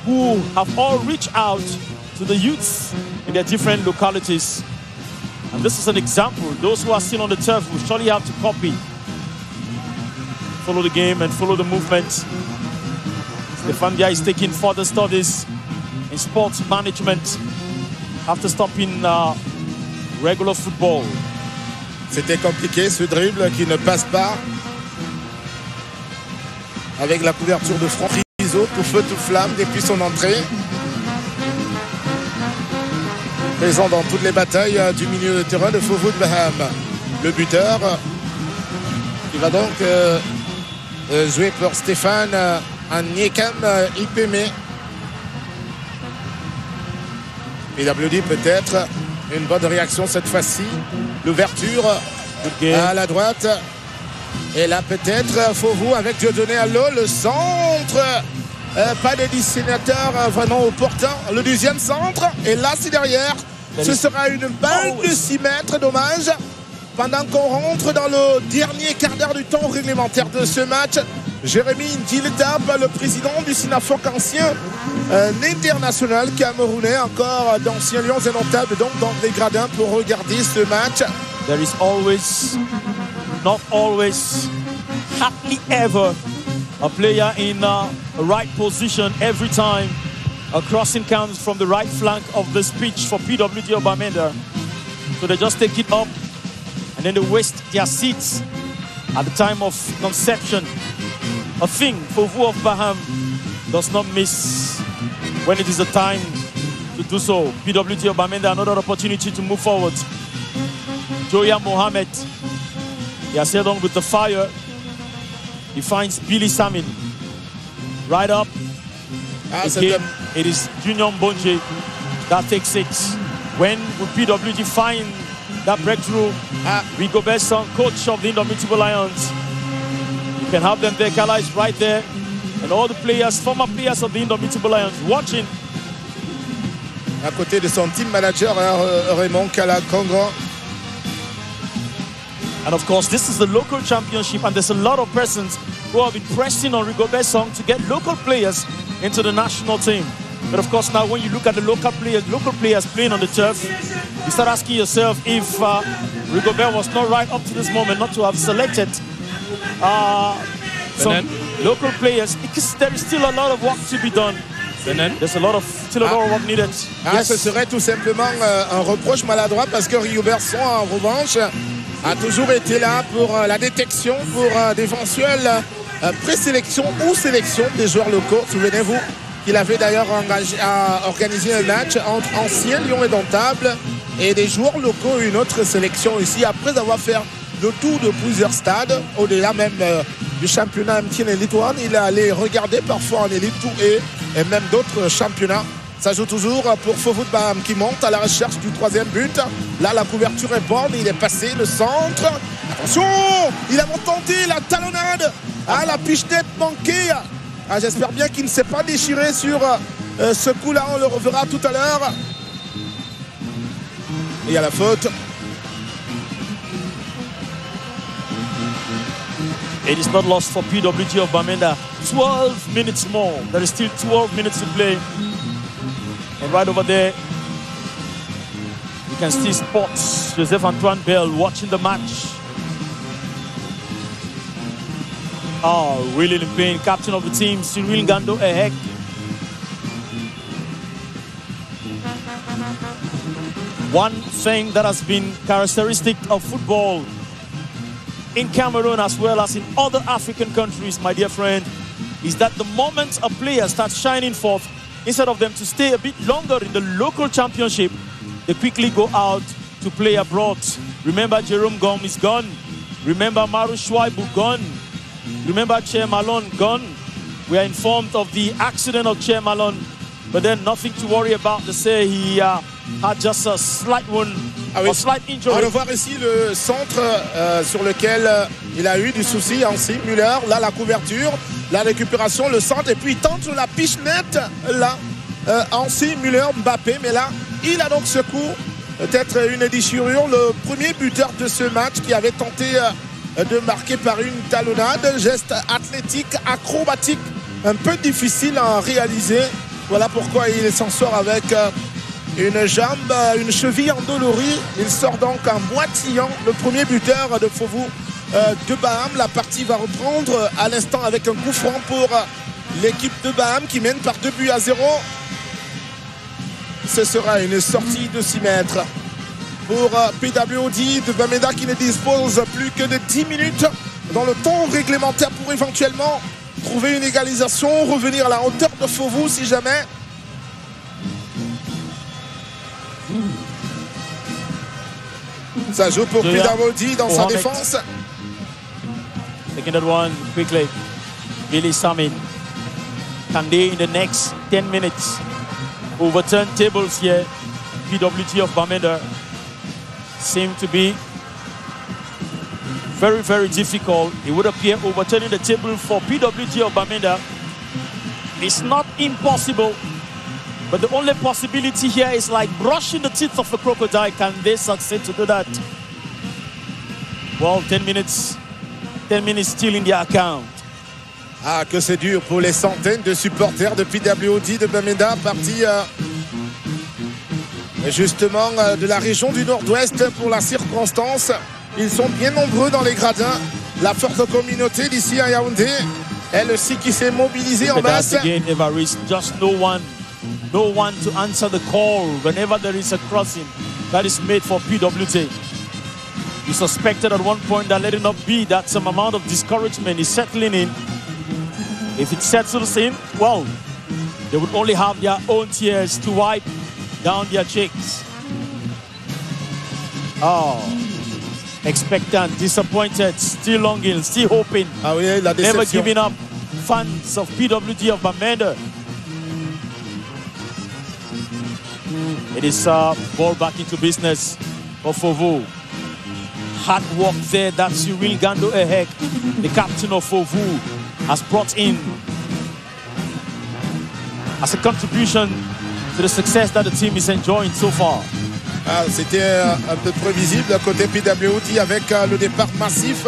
who have all reached out to the youths in their different localities. And this is an example. Those who are still on the turf will surely have to copy, follow the game and follow the movement. Stéphane Bia is taking further studies in sports management after stopping regular football. C'était compliqué ce dribble qui ne passe pas. Avec la couverture de Franck Rizzo, tout feu, tout flamme depuis son entrée. Présent dans toutes les batailles du milieu de terrain de FOVU de Baham. Le buteur qui va donc jouer pour Stéphane Anyekam Ipeme. PWD peut-être une bonne réaction cette fois-ci. L'ouverture à la droite. Et là peut-être FOVU avec Dieudonné Allo, le centre. Pas de dessinateur vraiment opportun. Le deuxième centre. Et là c'est derrière. Ce sera une balle de 6 mètres, dommage. Pendant qu'on rentre dans le dernier quart d'heure du temps réglementaire de ce match, Jérémy Ndiltap, le président du Sinafoc ancien, international camerounais, encore d'anciens Lions indomptables, donc dans les gradins pour regarder ce match. There is always, not always, hardly ever, a player in a right position every time. A crossing comes from the right flank of this pitch for PWD or BAMENDA. So they just take it up and then they waste their seats at the time of conception. A thing FOVU of Baham does not miss when it is the time to do so. PWD or BAMENDA, another opportunity to move forward. Joya Mohamed, he has held on with the fire. He finds Billy Samin right up. Again, it is Junior Mbonje that takes it. When will PWD find that breakthrough? Rigo Besson, coach of the Indomitable Lions. You can have them there. Kala is right there. And all the players, former players of the Indomitable Lions watching. À côté de son team manager, Raymond Kala Congo. And of course, this is the local championship, and there's a lot of persons who have been pressing on Rigo Besson to get local players into the national team. But of course, now when you look at the local players playing on the turf, you start asking yourself if Rigobert was not right up to this moment not to have selected some local players, because there is still a lot of work to be done. There's still a lot of work needed. Yes. Ce serait tout simplement un reproche maladroit parce que Rigobert Son, en revanche, a toujours été là pour la détection, pour d'éventuelles présélection ou sélection des joueurs locaux. Souvenez-vous qu'il avait d'ailleurs organisé un match entre anciens Lions indomptables et des joueurs locaux, une autre sélection ici, après avoir fait le tour de plusieurs stades, au-delà même du championnat MTN Elite One. Il est allé regarder parfois en Elite 2 et même d'autres championnats. Ça joue toujours pour FOVU de Baham qui monte à la recherche du troisième but. Là, la couverture est bonne, il est passé, le centre. Attention, il a tenté la talonnade. Ah, la pichenette manquée. Ah, j'espère bien qu'il ne s'est pas déchiré sur ce coup-là. On le reverra tout à l'heure. Et il y a la faute. It is not lost for PWD of BAMENDA. 12 minutes more. There is still 12 minutes to play. And right over there, you can see Sports Joseph-Antoine Bell watching the match. Oh, really in pain. Captain of the team, Cyril Gando Ehek. One thing that has been characteristic of football in Cameroon as well as in other African countries, my dear friend, is that the moment a player starts shining forth, instead of them to stay a bit longer in the local championship, they quickly go out to play abroad. Remember, Jerome Gom is gone. Remember, Maru Schwaibu gone. remember Chair Malone gone. We are informed of the accident of Chair Malone, but then nothing to worry about. They say he had just a slight wound, a slight injury. On va voir ici le centre sur lequel il a eu du souci, Hansi Müller. Là, la couverture, la récupération, le centre, et puis il tente la pichenette, là, Hansi Müller, Mbappé, mais là, il a donc ce coup, peut-être une déchirure, le premier buteur de ce match qui avait tenté de marquer par une talonnade, geste athlétique, acrobatique, un peu difficile à réaliser. Voilà pourquoi il s'en sort avec une jambe, une cheville endolorie. Il sort donc en boitillant, le premier buteur de FOVU de Baham. La partie va reprendre à l'instant avec un coup franc pour l'équipe de Baham qui mène par 2-0. Ce sera une sortie de 6 mètres pour PWD de Bamenda qui ne dispose plus que de 10 minutes dans le temps réglementaire pour éventuellement trouver une égalisation, revenir à la hauteur de FOVU si jamais. Ça joue pour PWD dans sa défense. Taking that one quickly. Billy Samin. Can they in the next 10 minutes overturn tables here? PWD of Bamenda seem to be very, very difficult. It would appear overturning the table for PWD of Bamenda is not impossible, but the only possibility here is like brushing the teeth of a crocodile. Can they succeed to do that? Well, 10 minutes still in their account. Ah, que c'est dur pour les centaines de supporters de PWD de Bamenda, partis justement de la région du Nord-Ouest pour la circonstance. Ils sont bien nombreux dans les gradins. La forte communauté d'ici à Yaoundé, elle aussi qui s'est mobilisée en masse. Again, just no one to answer the call whenever there is a crossing that is made for PWD. You suspected at one point that let it not be that some amount of discouragement is settling in. If it settles in, well, they would only have their own tears to wipe down their cheeks. Oh. Expectant, disappointed, still longing, still hoping. Ah oui, la déception. Never giving up. Fans of PWD of Bamenda. It is ball back into business for FOVU. Hard work there that Cyril Gando Ehek, the captain of FOVU, has brought in as a contribution to the success that the team is enjoying so far. Ah, c'était un peu prévisible côté PWD avec le départ massif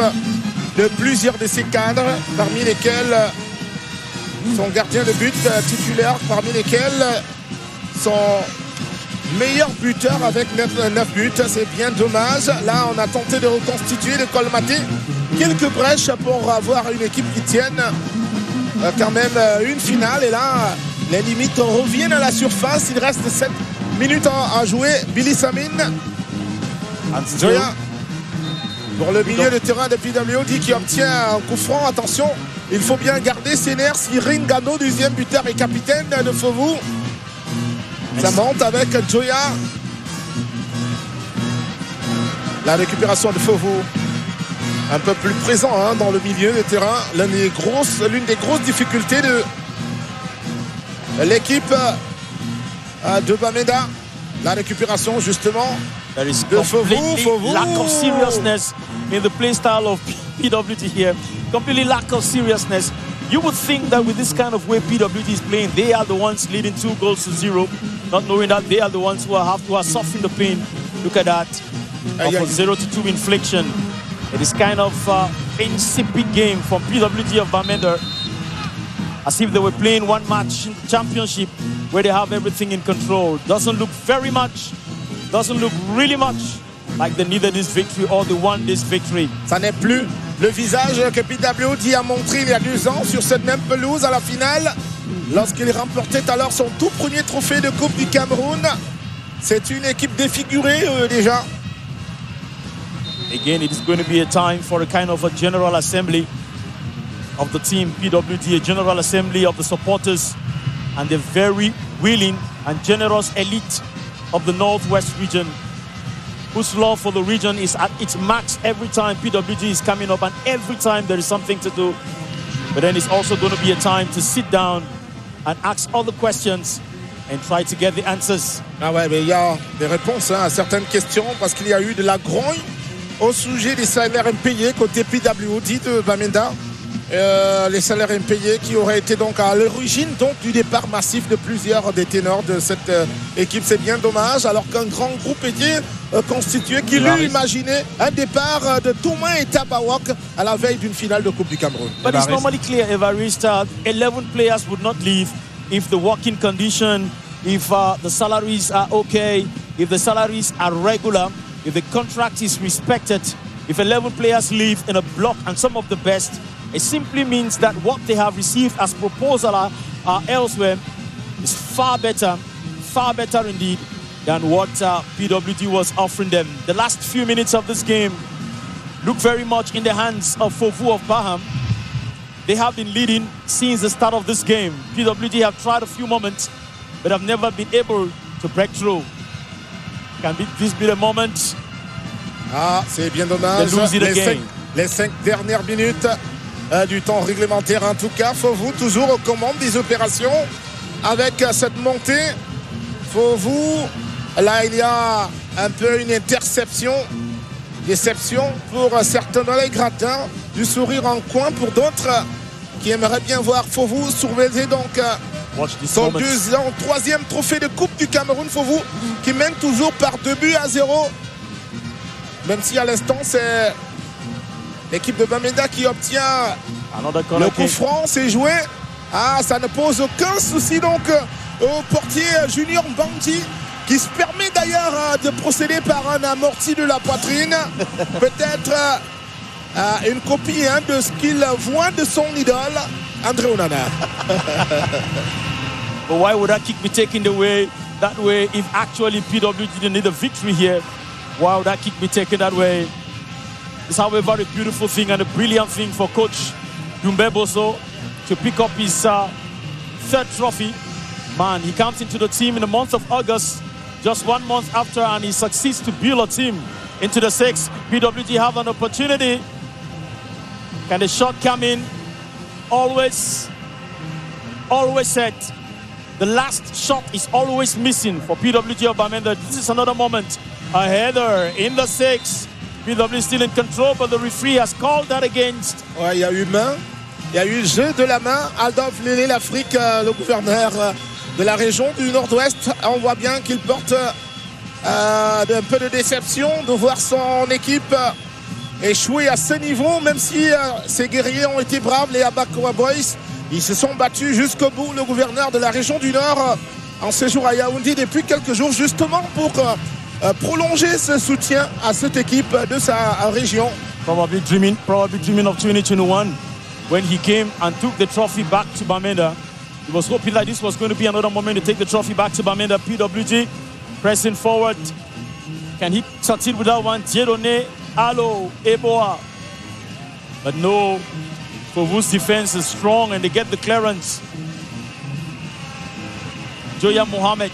de plusieurs de ses cadres, parmi lesquels son gardien de but titulaire, parmi lesquels son meilleur buteur avec 9 buts. C'est bien dommage. Là, on a tenté de reconstituer, de colmater quelques brèches pour avoir une équipe qui tienne quand même une finale. Et là, les limites reviennent à la surface. Il reste 7 minutes à jouer. Billy Samin. Joya pour le milieu de terrain de PWD qui obtient un coup franc. Attention, il faut bien garder ses nerfs. Cyril Gano, deuxième buteur et capitaine de FOVU. Ça monte avec Joya. La récupération de FOVU un peu plus présent dans le milieu de terrain. L'une des grosses difficultés de l'équipe de Bamenda. La récupération justement de FOVU. Lack of seriousness in the play style of PWD here. Completely lack of seriousness. You would think that with this kind of way PWD is playing, they are the ones leading 2-0, not knowing that they are the ones who have to soften the pain. Look at that. Of a 0-2 inflection. It is kind of insipid game from PWD of Bamenda. As if they were playing one match in the championship where they have everything in control. Doesn't look very much, doesn't look really much like they needed this victory or they won this victory. Ça n'est plus le visage que PWD a montré il y a 2 ans sur cette même pelouse à la finale, lorsqu'il remportait alors son tout premier trophée de Coupe du Cameroun. C'est une équipe défigurée déjà. Again, it is going to be a time for a kind of a general assembly of the team PWD, a general assembly of the supporters and the very willing and generous elite of the Northwest region, whose love for the region is at its max every time PWD is coming up, and every time there is something to do, But then it's also going to be a time to sit down and ask all the questions and try to get the answers. Ah ouais, mais il y a des réponses à certaines questions parce qu'il y a eu de la grogne au sujet des salaires impayés côté PWD de Bamenda. Les salaires impayés qui auraient été donc à l'origine donc du départ massif de plusieurs des ténors de cette équipe. C'est bien dommage, alors qu'un grand groupe était constitué, qui lui imaginait un départ de Thomas et Tabawak à la veille d'une finale de Coupe du Cameroun. But it's normally clear, Evariste, 11 players would not leave if the working condition, if the salaries are okay, if the salaries are regular, if the contract is respected. If 11 players leave in a block and some of the best, it simply means that what they have received as proposal elsewhere is far better indeed than what PWD was offering them. The last few minutes of this game look very much in the hands of FOVU of BAHAM. They have been leading since the start of this game. PWD have tried a few moments, but have never been able to break through. Can this be the moment? Ah, c'est bien dommage. Les 5 dernières minutes du temps réglementaire. En tout cas, FOVU toujours aux commandes des opérations avec cette montée. FOVU, là il y a un peu une interception, déception pour certains dans les gradins, du sourire en coin pour d'autres qui aimeraient bien voir FOVU surveiller donc son 3e trophée de Coupe du Cameroun. FOVU qui mène toujours par 2-0. Même si à l'instant c'est l'équipe de Bamenda qui obtient le coup franc, c'est joué. Ah, ça ne pose aucun souci donc au portier Junior Banti qui se permet d'ailleurs de procéder par un amorti de la poitrine. Peut-être une copie de ce qu'il voit de son idole, André Onana. But why would that kick be taken that way if actually PWD didn't need a victory here? Why would that kick be taken that way? It's however a beautiful thing and a brilliant thing for Coach Dumbeboso to pick up his 3rd trophy. Man, he comes into the team in the month of August, just 1 month after, and he succeeds to build a team into the 6th. PWD have an opportunity. Can the shot come in? Always set. The last shot is always missing for PWD of Bamenda. This is another moment. A header in the 6th. PWD still in control, but the referee has called that against. Ouais, il y a eu main. Il y a eu jeu de la main. Adolphe Lélé, l'Afrique, le gouverneur de la région du Nord-Ouest. On voit bien qu'il porte un peu de déception de voir son équipe échouer à ce niveau, même si ces guerriers ont été braves, les Abakoa Boys. Ils se sont battus jusqu'au bout. Le gouverneur de la région du Nord en séjour à Yaoundé depuis quelques jours, justement pour prolonger ce soutien à cette équipe de sa région. Probably dreaming of 2021 when he came and took the trophy back to Bamenda. He was hoping that this was going to be another moment to take the trophy back to Bamenda. PWD pressing forward. Can he succeed with that one? Dieudonné, Allo, Eboa. But no, FOVU's defense is strong and they get the clearance. Joya Mohamed.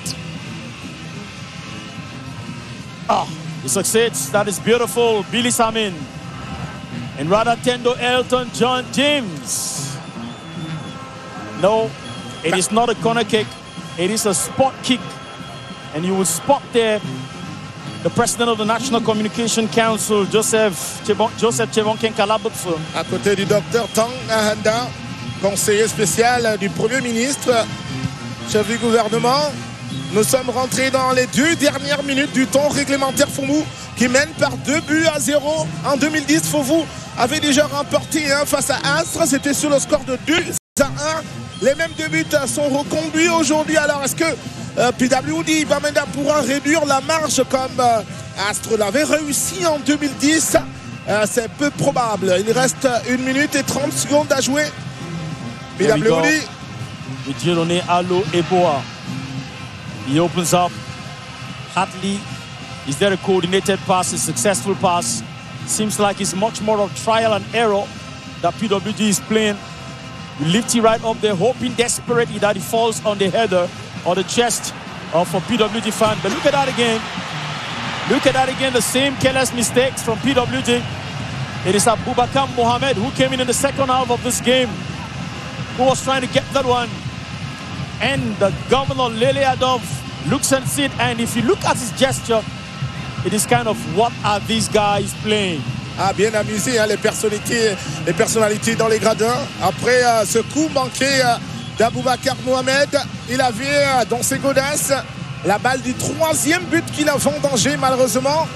He succeeds. That is beautiful. Billy Samin. And rather Tendo Elton John James. No, it is not a corner kick. It is a spot kick. And you will spot there the president of the National Communication Council, Joseph Chebonken Kalabutsu. À côté du docteur Tang Ahanda, conseiller spécial du Premier ministre, chef du gouvernement. Nous sommes rentrés dans les 2 dernières minutes du temps réglementaire. FOVU qui mène par 2-0. En 2010, FOVU avait déjà remporté face à Astre. C'était sur le score de 2-1. Les mêmes 2 buts sont reconduits aujourd'hui. Alors, est-ce que PWD Bamenda pourra réduire la marge comme Astre l'avait réussi en 2010? C'est peu probable. Il reste 1 minute et 30 secondes à jouer. PWD. Dieudonné, Allo, Eboa. He opens up. Hartley. Is there a coordinated pass, a successful pass? Seems like it's much more of trial and error that PWD is playing. We lift it right up there, hoping desperately that it falls on the header or the chest of a PWD fan. But look at that again. Look at that again, the same careless mistakes from PWD. It is Abubakar Mohamed who came in the 2nd half of this game who was trying to get that one. And the governor, Leleadov, looks and sees, and if you look at his gesture, it is kind of, what are these guys playing? Ah, bien amusé, hein, les personnalités dans les gradins. Après ce coup manqué d'Aboubacar Mohamed, il avait dans ses godasses la balle du troisième but qu'il a vendangé malheureusement.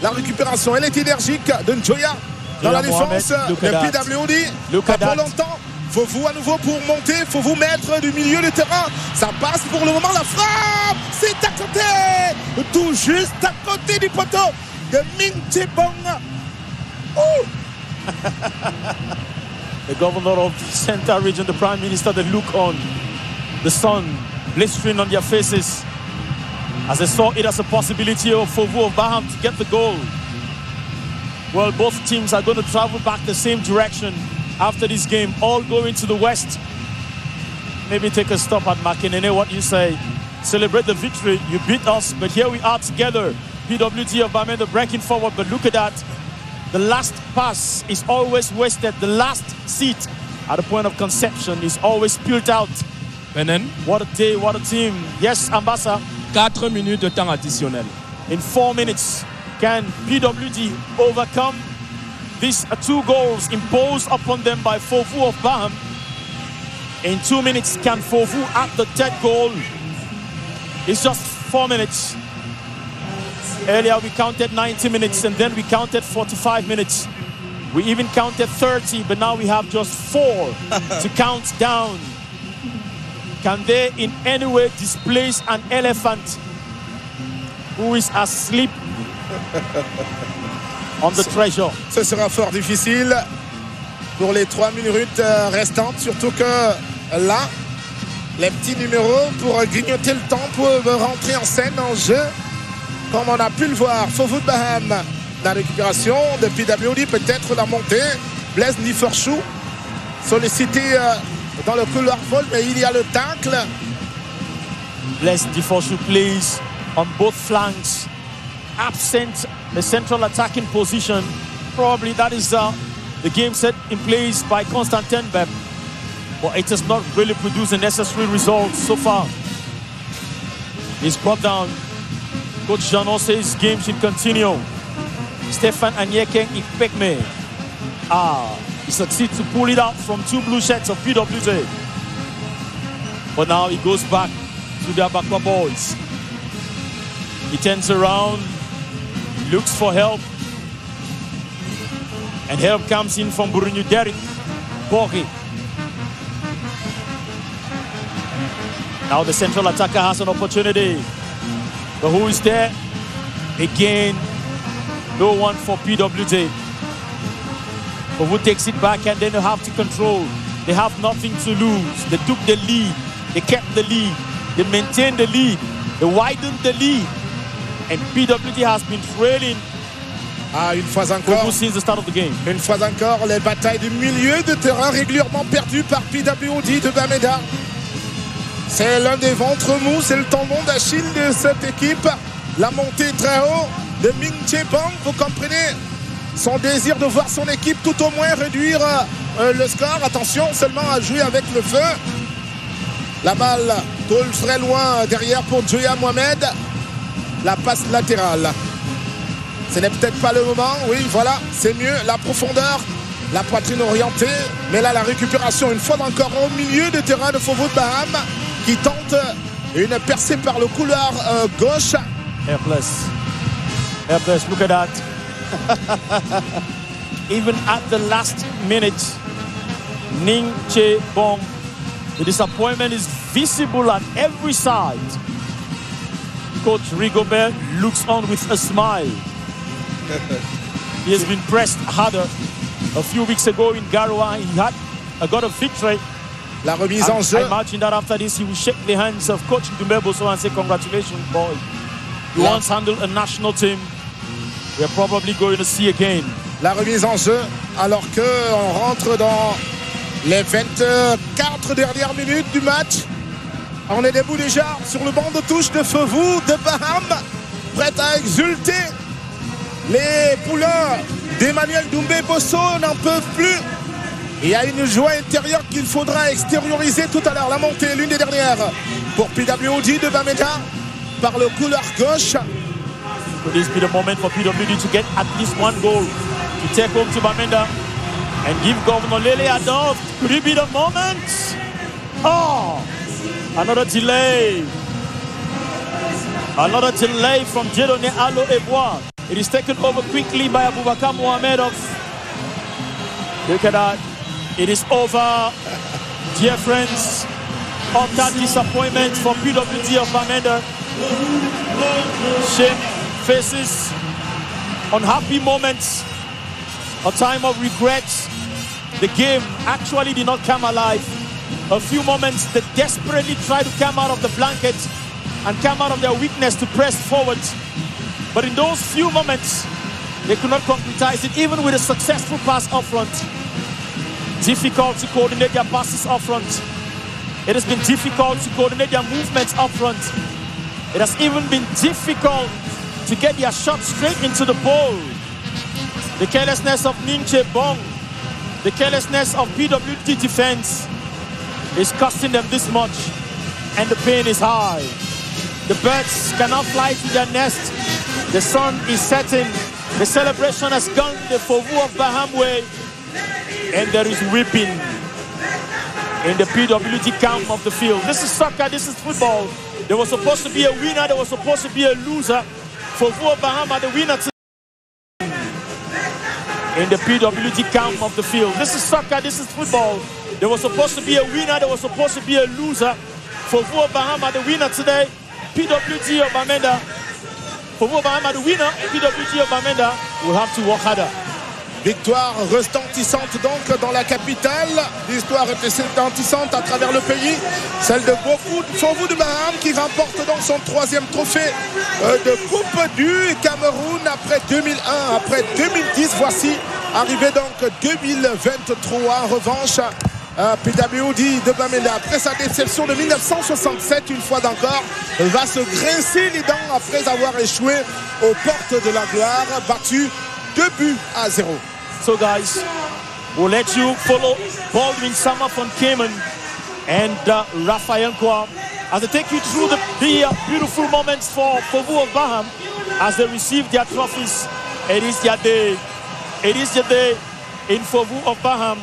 La récupération, elle est énergique de Njoya dans la défense de PWD. Pas longtemps. FOVU à nouveau pour monter, FOVU mettre du milieu de terrain. Ça passe pour le moment, la frappe. C'est à côté, tout juste à côté du poteau de Mintebong. The governor of the Central Region, the Prime Minister, they look on the sun blistering on their faces as they saw it as a possibility of FOVU of BAHAM to get the goal. Well, both teams are going to travel back the same direction after this game, all going to the west. Maybe take a stop at Makinene, what you say. Celebrate the victory, you beat us, but here we are together. PWD of Bamenda breaking forward, but look at that. The last pass is always wasted. The last seat at the point of conception is always spilled out. Benen. What a day, what a team. Yes, Ambassa. 4 minutes de temps additionnel. In 4 minutes, can PWD overcome these 2 goals imposed upon them by FOVU of BAHAM? In 2 minutes, can FOVU add the 3rd goal? It's just 4 minutes. Earlier we counted 90 minutes and then we counted 45 minutes. We even counted 30, but now we have just 4 to count down. Can they in any way displace an elephant who is asleep on the treasure? Ce sera fort difficile pour les 3 minutes restantes, surtout que là, les petits numéros pour grignoter le temps peuvent rentrer en scène, en jeu. Comme on a pu le voir, FOVU de BAHAM, la récupération de PWD, peut-être la montée. Blaise Niforchou, sollicité dans le couloir vol, mais il y a le tacle. Blaise Niforchou plays on both flanks, absent the central attacking position. Probably that is the game set in place by Constantin Beb, but it has not really produced the necessary results so far. He's brought down. Coach Jano says game should continue. Stefan Anyekeng Ikpekme. He succeeds to pull it out from 2 blue shirts of PWD. But now he goes back to the Abakwa boys. He turns around, looks for help. And help comes in from Burunyu Derek Borgi. Now the central attacker has an opportunity. But who is there? Again, no one for PWD. But who takes it back and then they have to control. They have nothing to lose. They took the lead. They kept the lead. They maintained the lead. They widened the lead. And PWD has been trailing une fois encore, since the start of the game. Une fois encore, les batailles du milieu de terrain régulièrement perdues par PWD de Bamenda. C'est l'un des ventres mous, c'est le tendon d'Achille de cette équipe. La montée très haut de Ming Chebang, vous comprenez son désir de voir son équipe tout au moins réduire le score. Attention seulement à jouer avec le feu. La balle tourne très loin derrière pour Joya Mohamed. La passe latérale. Ce n'est peut-être pas le moment. Oui, voilà, c'est mieux. La profondeur, la poitrine orientée. Mais là, la récupération, une fois encore au milieu de terrain de FOVU de BAHAM, qui tente une percée par le couloir gauche. Helpless. Helpless, look at that. Even at the last minute, Ning Che Bong, the disappointment is visible on every side. Coach Rigobert looks on with a smile. He has been pressed harder. A few weeks ago in Garoua, he had got a victory. La remise en jeu. I imagine that after this, he will shake the hands of Coach Dumbeboso and say, congratulations, boy. You once handled a national team. We're probably going to see again. La remise en jeu, alors qu'on rentre dans les 24 dernières minutes du match. On est debout déjà sur le banc de touche de FOVU de BAHAM, prêt à exulter. Les poulains d'Emmanuel Doumbé-Bosso n'en peuvent plus. Il y a une joie intérieure qu'il faudra extérioriser tout à l'heure. La montée, l'une des dernières pour PWD de Bamenda par le couloir gauche. Could this be the moment for PWD to get at least one goal to take home to Bamenda and give Governor Lele a dove? Could it be the moment? Oh, another delay. Another delay from Jedone Alo Ebois. It is taken over quickly by Abubakar Mohamedov. Look at that. It is over, dear friends. Utter disappointment for PWD of Bamenda. Shame faces, unhappy moments, a time of regrets. The game actually did not come alive. A few moments they desperately tried to come out of the blanket and come out of their weakness to press forward. But in those few moments, they could not concretize it, even with a successful pass up front. Difficult to coordinate their passes up front. It has been difficult to coordinate their movements up front. It has even been difficult to get their shots straight into the ball. The carelessness of Ninche Bong, the carelessness of PWD defense is costing them this much, and the pain is high. The birds cannot fly to their nest. The sun is setting. The celebration has gone the FOVU of BAHAM way, and there is weeping in the PWD camp of the field. This is soccer, this is football. There was supposed to be a winner, there was supposed to be a loser. FOVU of BAHAM are the winner in the PWD camp of the field. This is soccer, this is football. There was supposed to be a winner, there was supposed to be a loser. FOVU of BAHAM are the winner today. PWD of Bamenda. FOVU of BAHAM are the winner. PWD of Bamenda will have to work harder. Victoire retentissante donc dans la capitale. L'histoire est retentissante à travers le pays. Celle de beaucoup de FOVU de BAHAM qui remporte donc son 3e trophée de Coupe du Cameroun après 2001, après 2010. Voici arrivé donc 2023 en revanche. PWD de Bamenda, après sa déception de 1967, une fois encore, va se grincer les dents après avoir échoué aux portes de la gloire, battu 2-0. So guys, we'll let you follow Baldwin Sama from Cayman and Raphael Kwa as they take you through the beautiful moments for FOVU of BAHAM as they receive their trophies. It is their day. It is their day in FOVU of BAHAM.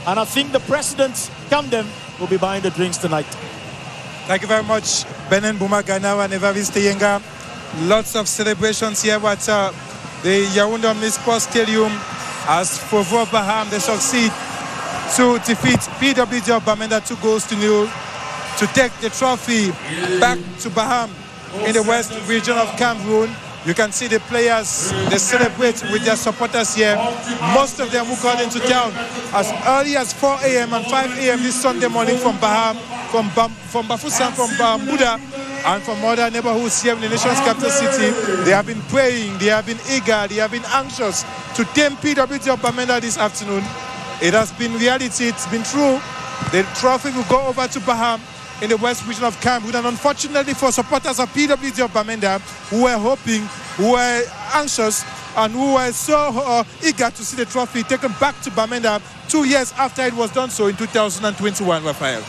And I think the president, Camden, will be buying the drinks tonight. Thank you very much, Benen Bumagana and Evavis Teyenga. Lots of celebrations here at the Yaoundé Omnisport Stadium as FOVU of BAHAM, they succeed to defeat PWD of Bamenda 2-0 to take the trophy back to BAHAM in the west region of Cameroon. You can see the players, they celebrate with their supporters here. Most of them who got into town as early as 4 a.m. and 5 a.m. this Sunday morning from BAHAM, from Bafoussam, from Bambuda, and from other neighborhoods here in the nation's capital city. They have been praying, they have been eager, they have been anxious to tame PWD of Bamenda this afternoon. It has been reality, it's been true. The trophy will go over to BAHAM in the west region of Cameroon, and unfortunately for supporters of PWD of Bamenda who were hoping, who were anxious, and who were so eager to see the trophy taken back to Bamenda 2 years after it was done so in 2021, Raphael.